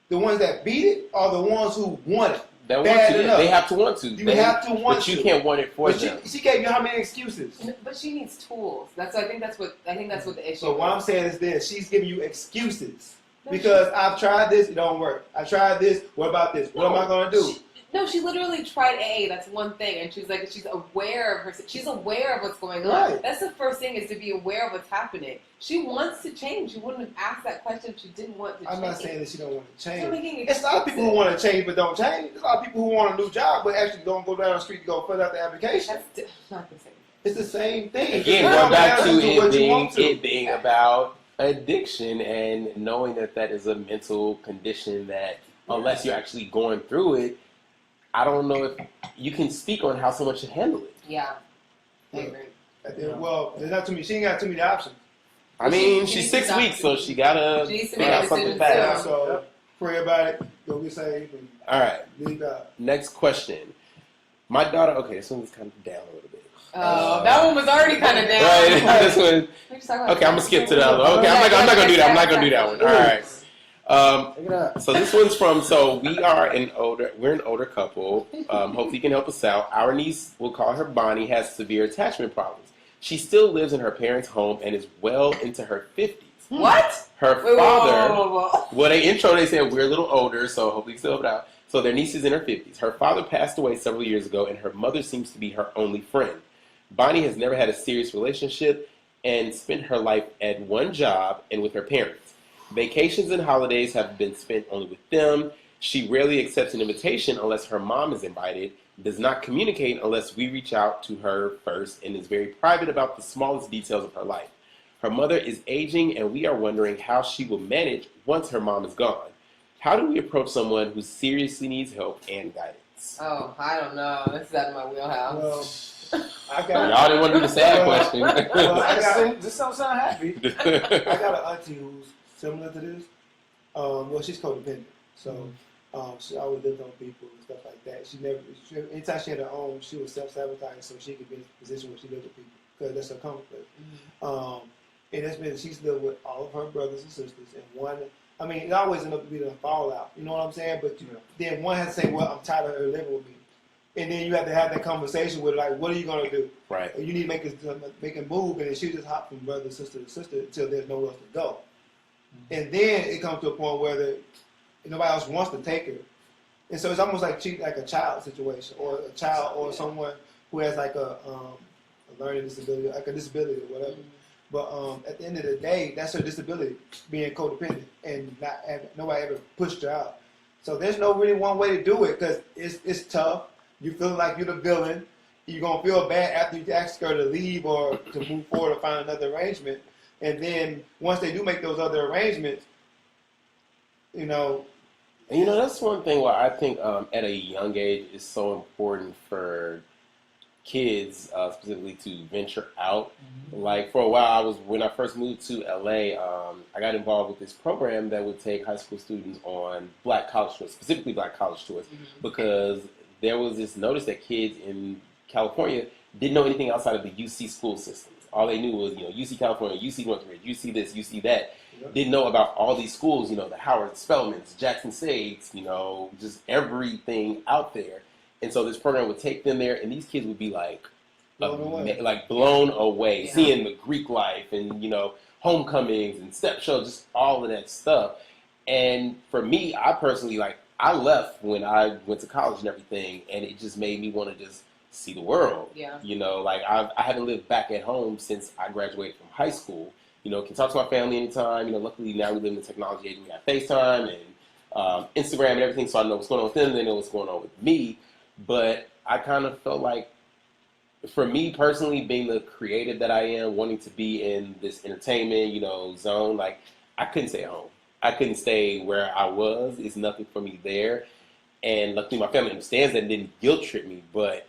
S2: the ones that beat it, are the ones who want it.
S1: That want
S2: bad
S1: to.
S2: enough.
S1: They have to want to.
S2: You have to want
S1: but
S2: to.
S1: you can't want it for
S2: But
S1: them.
S2: she gave you how many excuses?
S3: But she needs tools. I think that's what the issue.
S2: So
S3: is.
S2: what I'm saying is this: she's giving you excuses
S3: No,
S2: because I've tried this, it don't work. I tried this. What about this? What am I gonna do?
S3: She literally tried AA. That's one thing, and she's like, she's aware of her. She's aware of what's going on.
S2: Right.
S3: That's the first thing, is to be aware of what's happening. She wants to change. She wouldn't have asked that question if she didn't want to change.
S2: I'm not saying that she don't want to
S3: She's not
S2: change.
S3: making
S2: It's a lot of people who want to change but don't change. There's a lot of people who want a new job but actually don't go down the street to go fill out the application.
S3: That's not the same.
S2: It's the same thing.
S1: Again,
S2: It's
S1: going back
S2: not
S1: to
S2: do what you want to.
S1: it being about addiction and knowing that is a mental condition that unless you're actually going through it, I don't know if you can speak on how someone should handle it.
S3: Yeah, I
S2: Yeah.
S3: agree.
S2: Well, there's not too many. She ain't got too many options.
S1: I mean, she's 6 weeks, so she gotta
S3: She needs to
S1: figure
S3: make a
S1: out something
S3: decision
S1: fast.
S3: soon.
S2: So pray about it. Go get saved and
S1: All right,
S2: leave out.
S1: next question. My daughter. Okay, this one's kind of down a little bit.
S3: That one was already kind of down.
S1: Right, this one.
S3: We're just talking about
S1: Okay, I'm gonna skip to that one. Okay, I'm not gonna do that. I'm not gonna do that one. All right.
S4: Check it out.
S1: So this one's from. So we're an older couple. Hopefully, you can help us out. Our niece, we'll call her Bonnie, has severe attachment problems. She still lives in her parents' home and is well into her 50s.
S3: What?
S1: Her
S3: Wait,
S1: father.
S3: whoa.
S1: Well, they said we're a little older, so hopefully you can still help it out. So their niece is in her 50s. Her father passed away several years ago, and her mother seems to be her only friend. Bonnie has never had a serious relationship and spent her life at one job and with her parents. Vacations and holidays have been spent only with them. She rarely accepts an invitation unless her mom is invited, does not communicate unless we reach out to her first, and is very private about the smallest details of her life. Her mother is aging, and we are wondering how she will manage once her mom is gone. How do we approach someone who seriously needs help and guidance?
S3: Oh, I don't know. This is out of my wheelhouse.
S2: Well, I
S1: Y'all
S2: got
S1: didn't want to do the sad question.
S2: well, I got
S4: This don't sound happy.
S2: I got an auntie who's similar to this. Well, she's codependent, so she always lived on people and stuff like that. Anytime she had her own, she was self-sabotaging so she could be in a position where she lived with people because that's her comfort. And she's lived with all of her brothers and sisters, and one. I mean, it always ends up being a fallout. You know what I'm saying? But then one has to say, "Well, I'm tired of her living with me," and then you have to have that conversation with her, like, "What are you gonna do?
S1: Right.
S2: You need to make a move," and then she just hop from brother to sister until there's nowhere else to go. And then it comes to a point where nobody else wants to take her, and so it's almost like a child situation, or a child, or someone who has like a learning disability, like a disability or whatever. But at the end of the day, that's her disability, being codependent, and nobody ever pushed her out. So there's no really one way to do it because it's tough. You feel like you're the villain. You're gonna feel bad after you ask her to leave or to move forward or find another arrangement. And then once they do make those other arrangements,
S1: And that's one thing where I think at a young age it's so important for kids specifically to venture out. Like for a while, when I first moved to LA, I got involved with this program that would take high school students on Black college tours, specifically Black college tours, because there was this notice that kids in California didn't know anything outside of the UC school systems. All they knew was, UC California, UC Northridge, UC this, UC that. Didn't know about all these schools, the Howard Spelmans, Jackson States, just everything out there. And so this program would take them there, and these kids would be like blown away, seeing the Greek life and, homecomings and step shows, just all of that stuff. And for me, I personally, I left when I went to college and everything, and it just made me want to just see the world.
S3: Yeah.
S1: I haven't lived back at home since I graduated from high school. Can talk to my family anytime. Luckily now we live in the technology age. We got FaceTime and Instagram and everything, so I know what's going on with them. They know what's going on with me. But I kind of felt like, for me personally, being the creative that I am, wanting to be in this entertainment, zone, I couldn't stay at home. I couldn't stay where I was. It's nothing for me there. And luckily my family understands that and didn't guilt trip me. But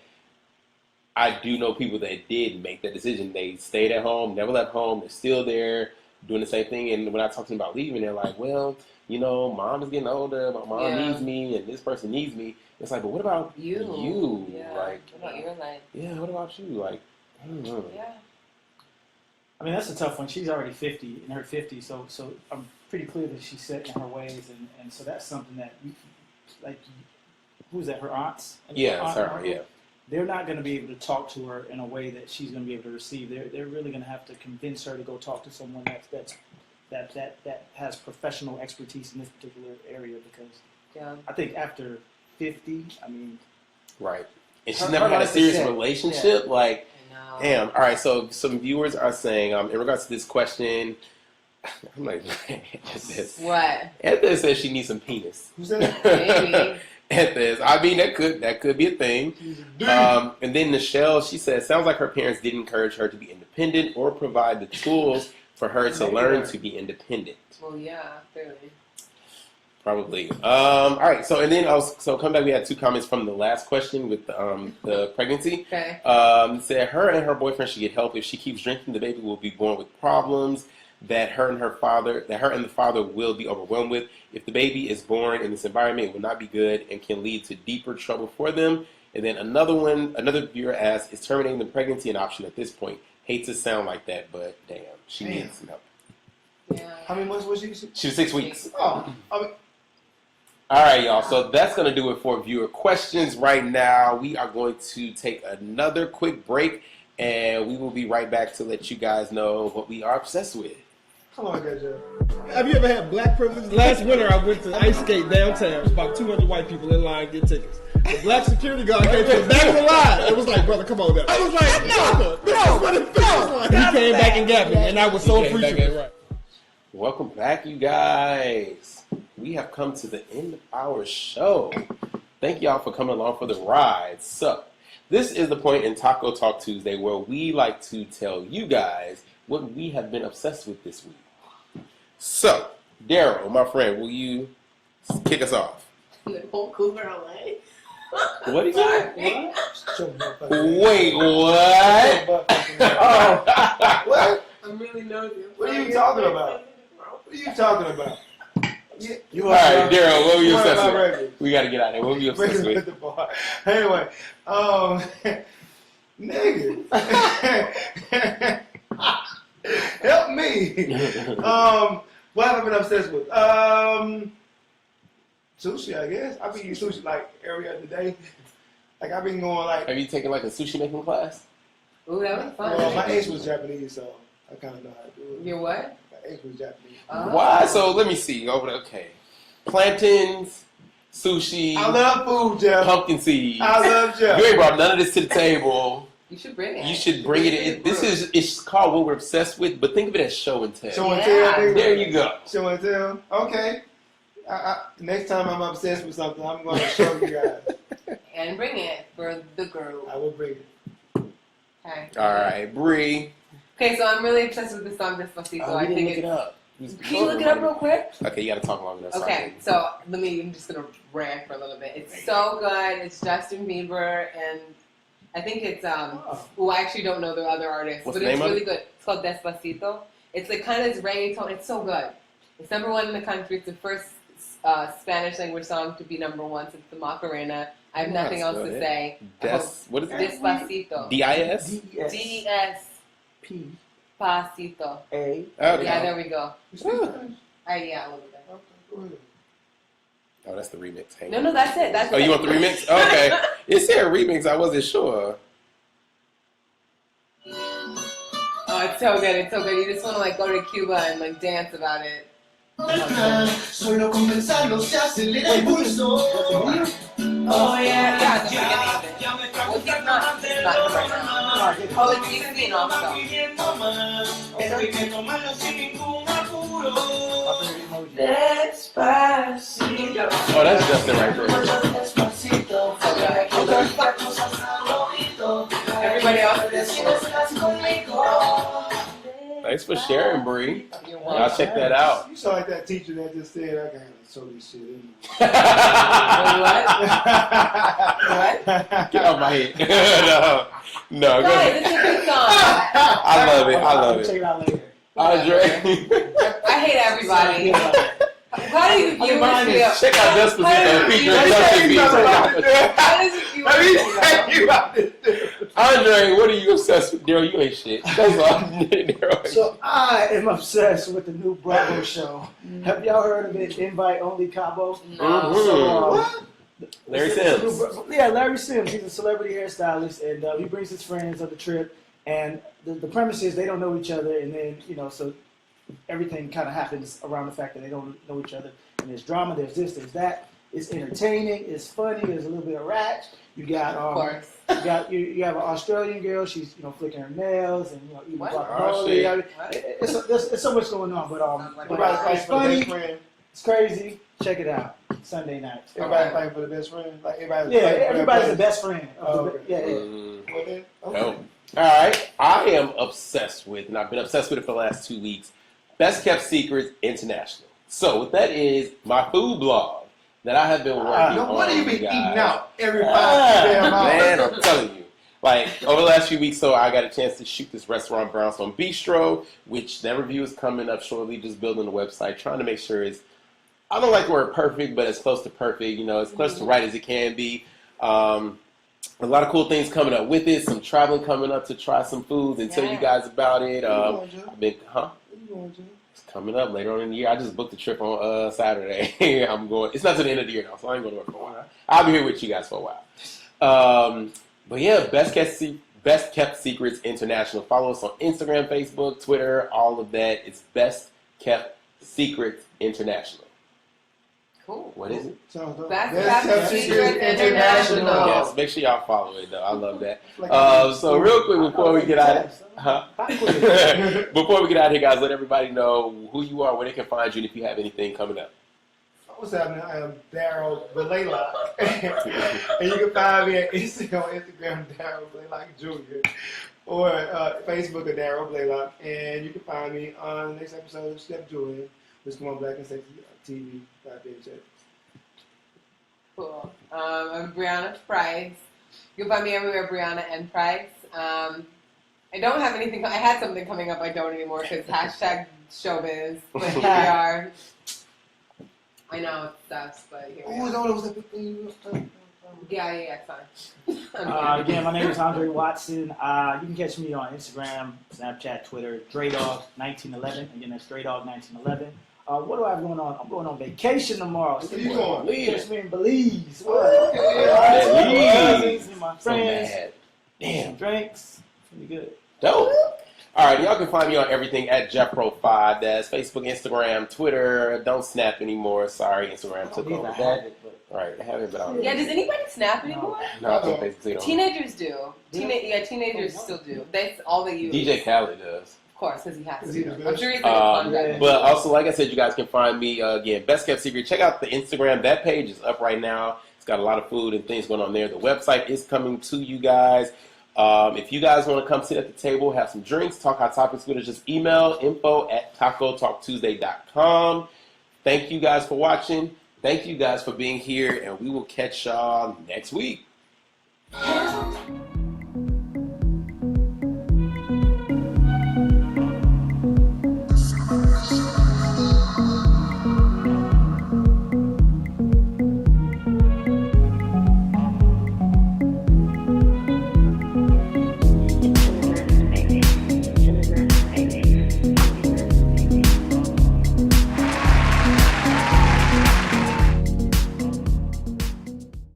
S1: I do know people that did make that decision. They stayed at home, never left home. They're still there doing the same thing. And when I talk to them about leaving, they're like, well, mom is getting older. My mom needs me and this person needs me. It's like, but what about you?
S3: Yeah.
S1: What
S3: about your life?
S1: Yeah, what about you? I don't know.
S3: Yeah.
S4: I mean, that's a tough one. She's already 50, in her 50s, so I'm pretty clear that she's set in her ways, and so that's something that, who's that? Her aunts.
S1: Yeah, it's
S4: and
S1: her.
S4: uncle,
S1: Yeah.
S4: They're not going to be able to talk to her in a way that she's going to be able to receive. They're really going to have to convince her to go talk to someone that has professional expertise in this particular area, because I think after 50, I mean,
S1: Right. And she's
S4: Her-
S1: never
S4: her
S1: had a
S4: life is
S1: serious
S4: set.
S1: relationship. Like,
S3: I know.
S1: damn. All right. So some viewers are saying, in regards to this question, I'm like, this.
S3: What?
S1: Anthony says she needs some penis.
S2: Who's that?
S3: Maybe.
S1: Anthony, I mean, that could be a thing. And then Nichelle, she said, sounds like her parents didn't encourage her to be independent or provide the tools for her to learn to be independent.
S3: Well, yeah, clearly.
S1: Probably. All right. So, and then come back. We had 2 comments from the last question with the pregnancy.
S3: Okay.
S1: Said her and her boyfriend should get help. If she keeps drinking, the baby will be born with problems that her and the father will be overwhelmed with. If the baby is born in this environment, it will not be good and can lead to deeper trouble for them. And then another viewer asked, is terminating the pregnancy an option at this point? Hate to sound like that, but damn, she needs some help.
S3: Yeah.
S2: How many months was she?
S1: She was 6 weeks.
S2: Oh, I mean,
S1: All right, y'all. So that's going to do it for viewer questions right now. We are going to take another quick break, and we will be right back to let you guys know what we are obsessed with.
S2: how long I got you?
S6: Have you ever had black privilege? Last winter, I went to ice skate downtown. It was about 200 white people in line to get tickets. The black security guard came to the back of the line. It was like, brother, come on now. I was like, no, this is what it feels like. He came back and got me, and I was so appreciative. Right.
S1: Welcome back, you guys. We have come to the end of our show. Thank y'all for coming along for the ride. So, this is the point in Taco Talk Tuesday where we like to tell you guys what we have been obsessed with this week. So, Daryl, my friend, will you kick us off?
S3: Vancouver, LA.
S1: What is that?
S2: Shut the motherfucker.
S1: Wait, what?
S2: Oh, what?
S3: I'm really nosy.
S2: What are you talking about? What are you talking about?
S1: All right, Daryl, what were you
S2: What am
S1: obsessed
S2: I
S1: with?
S2: ready?
S1: We got to get out of there. What were you obsessed
S2: Breaking
S1: with?
S2: with the bar. Anyway, nigga, help me. What have I been obsessed with? Sushi, I guess. I've been eating sushi like every other day. Like I've been going like.
S1: Have you taken like a sushi making class?
S3: Ooh, that was fun.
S2: Well, my ex was Japanese, so I kind of know how to do it.
S3: Your what?
S2: My ex was Japanese.
S1: Why? So let me see. Over there. Okay. Plantains, sushi,
S2: I love food, Jeff.
S1: pumpkin seeds.
S2: I love Jeff.
S1: You ain't brought none of this to the table.
S3: You should bring it.
S1: You should bring it in. It's called what we're obsessed with, but think of it as show and tell.
S2: Show and
S3: Yeah.
S2: tell.
S1: There you go.
S2: Show and tell. Okay. Next time I'm obsessed with something, I'm going to show you guys.
S3: And bring it for the girl.
S2: I will bring it.
S3: Okay.
S1: All right, Bree.
S3: Okay, so I'm really obsessed with the song Despacito.
S1: Oh,
S3: I
S1: we didn't
S3: think
S1: look it up.
S3: Can you look it up real quick?
S1: Okay, you got to talk long enough.
S3: Okay, so I'm just gonna rant for a little bit. It's so good. It's Justin Bieber, and I think it's well, I actually don't know the other artists,
S1: What's
S3: but
S1: the
S3: it's
S1: name of
S3: really
S1: it?
S3: good. It's called Despacito. It's like kind of this reggaeton. It's so good. It's #1 in the country. It's the first Spanish language song to be #1 since the Macarena. I have nothing
S1: That's
S3: else to
S1: good.
S3: say.
S1: What is it?
S3: Despacito.
S1: D-I-S?
S3: D-E-S.
S4: P
S3: Pasito.
S4: A.
S1: Okay.
S3: Yeah, there we go.
S2: You speak Spanish?
S3: Yeah, a little bit.
S2: Okay, go ahead.
S1: Oh, that's the remix. Hang
S3: No,
S1: on.
S3: no, that's it. That's
S1: Oh,
S3: it.
S1: you want the remix? Okay. It said remix. I wasn't sure.
S3: Oh, it's so good. It's so good. You just want to like go to Cuba and like dance about it.
S5: Solo con pensarlo se acelera el pulso.
S3: Oh yeah, yeah. It's the beginning of it. Well, he's not him right now. Oh, it's used to be an off Despacito.
S1: Oh, that's Justin right there.
S3: Everybody else is
S1: Thanks for sharing, Bree.
S3: You're
S1: Y'all
S3: welcome.
S1: check that out.
S2: You sound like that teacher that just said, I gotta show this shit in.
S3: What?
S1: Get off my head. No, go
S3: Guys,
S1: ahead.
S3: it's a good song.
S1: I love it. I love
S4: Check
S1: it.
S4: it out later.
S1: Andre.
S3: I hate everybody. How do you viewers feel?
S1: Check out Despacito featuring Justin Bieber.
S3: How does the
S2: Let me
S3: viewers
S2: tell
S3: feel?
S2: you about this dude.
S1: Andre, what are you obsessed with? Daryl, you ain't shit. That's all. Daryl.
S4: So I am obsessed with the new Bravo show. Have y'all heard of it? Invite Only Cabo.
S3: No.
S4: So,
S2: What?
S1: Larry Sims.
S4: Yeah, Larry Sims. He's a celebrity hairstylist, and he brings his friends on the trip. And the premise is they don't know each other, and then so everything kind of happens around the fact that they don't know each other. And there's drama, there's this, there's that. It's entertaining, it's funny, there's a little bit of ratch. You got
S3: Of course.
S4: you have an Australian girl. She's flicking her nails and eating
S3: What?
S4: guacamole.
S1: Oh, shit.
S4: It's so much going on, but
S3: like
S2: Everybody
S3: Right.
S2: fighting
S4: it's
S2: for the
S4: funny.
S2: best friend.
S4: It's crazy. Check it out Sunday night.
S2: Everybody fighting for the best friend. Like everybody.
S4: Yeah, everybody's the best friend.
S2: Oh, okay.
S4: Yeah.
S2: Well, then, okay.
S1: No. All right. I am obsessed with, and I've been obsessed with it for the last 2 weeks, Best Kept Secrets International. So what that is, my food blog that I have been working on.
S2: What have you been
S1: guys.
S2: eating out every 5 damn hours?
S1: Man, I'm telling you. Like, over the last few weeks, so I got a chance to shoot this restaurant, Brownstone Bistro, which that review is coming up shortly, just building the website, trying to make sure it's, I don't like the word perfect, but it's close to perfect, as close to right as it can be. A lot of cool things coming up with it, some traveling coming up to try some foods and tell you guys about it. I've been, It's coming up later on in the year. I just booked a trip on Saturday. I'm going. It's not to the end of the year now, so I ain't going to work for a while. I'll be here with you guys for a while. But yeah, Best Kept Secrets International. Follow us on Instagram, Facebook, Twitter, all of that. It's Best Kept Secrets International.
S3: Cool.
S1: What is it?
S2: Sounds good.
S3: Best
S2: Best
S3: Kept
S2: Kept
S3: Secrets
S2: Secrets
S3: International.
S1: Yes, make sure y'all follow it though. I love that.
S2: Like
S1: So real quick before we get out of before we get out of here, guys, let everybody know who you are, where they can find you, and if you have anything coming up.
S2: What's happening? I am Daryl Blaylock. And you can find me at Instagram, Daryl Blaylock Jr. Or Facebook at Daryl Blaylock. And you can find me on the next episode of Step Julian, which come on Black and Sexy TV.
S3: Cool. I'm Brianna Price. You can find me everywhere, Brianna and Price. I don't have anything. I had something coming up. I don't anymore because #showbiz. But here we are. I know it sucks, but here we are.
S2: Oh, that was a big thing.
S3: Yeah, it's fine.
S4: Again, my name is Andre Watson. You can catch me on Instagram, Snapchat, Twitter, DreDog1911. Again, that's DreDog1911. What do I have going on? I'm going on vacation tomorrow.
S2: Where you going?
S4: Catch me in Belize. What?
S1: Belize.
S4: And my
S1: So
S4: friends.
S1: mad.
S4: Damn. Drinks. Pretty good.
S1: Dope. All right, y'all can find me on everything at JeffPro5. That's Facebook, Instagram, Twitter. Don't Snap anymore. Sorry, Instagram took over that. All right, I have it, but I don't.
S3: Yeah, does anybody snap anymore?
S1: No, it's on Facebook. So
S3: Teenagers do. Teenagers still do. That's all they use.
S1: DJ Khaled does.
S3: Of course, because he has
S2: Is he
S3: to.
S2: the
S3: I'm
S2: best?
S3: sure he's like a contract.
S1: But also, like I said, you guys can find me, again, Best Kept Secret. Check out the Instagram. That page is up right now. It's got a lot of food and things going on there. The website is coming to you guys. If you guys want to come sit at the table, have some drinks, talk hot topics with us, just email info@tacotalktuesday.com. Thank you guys for watching. Thank you guys for being here, and we will catch y'all next week.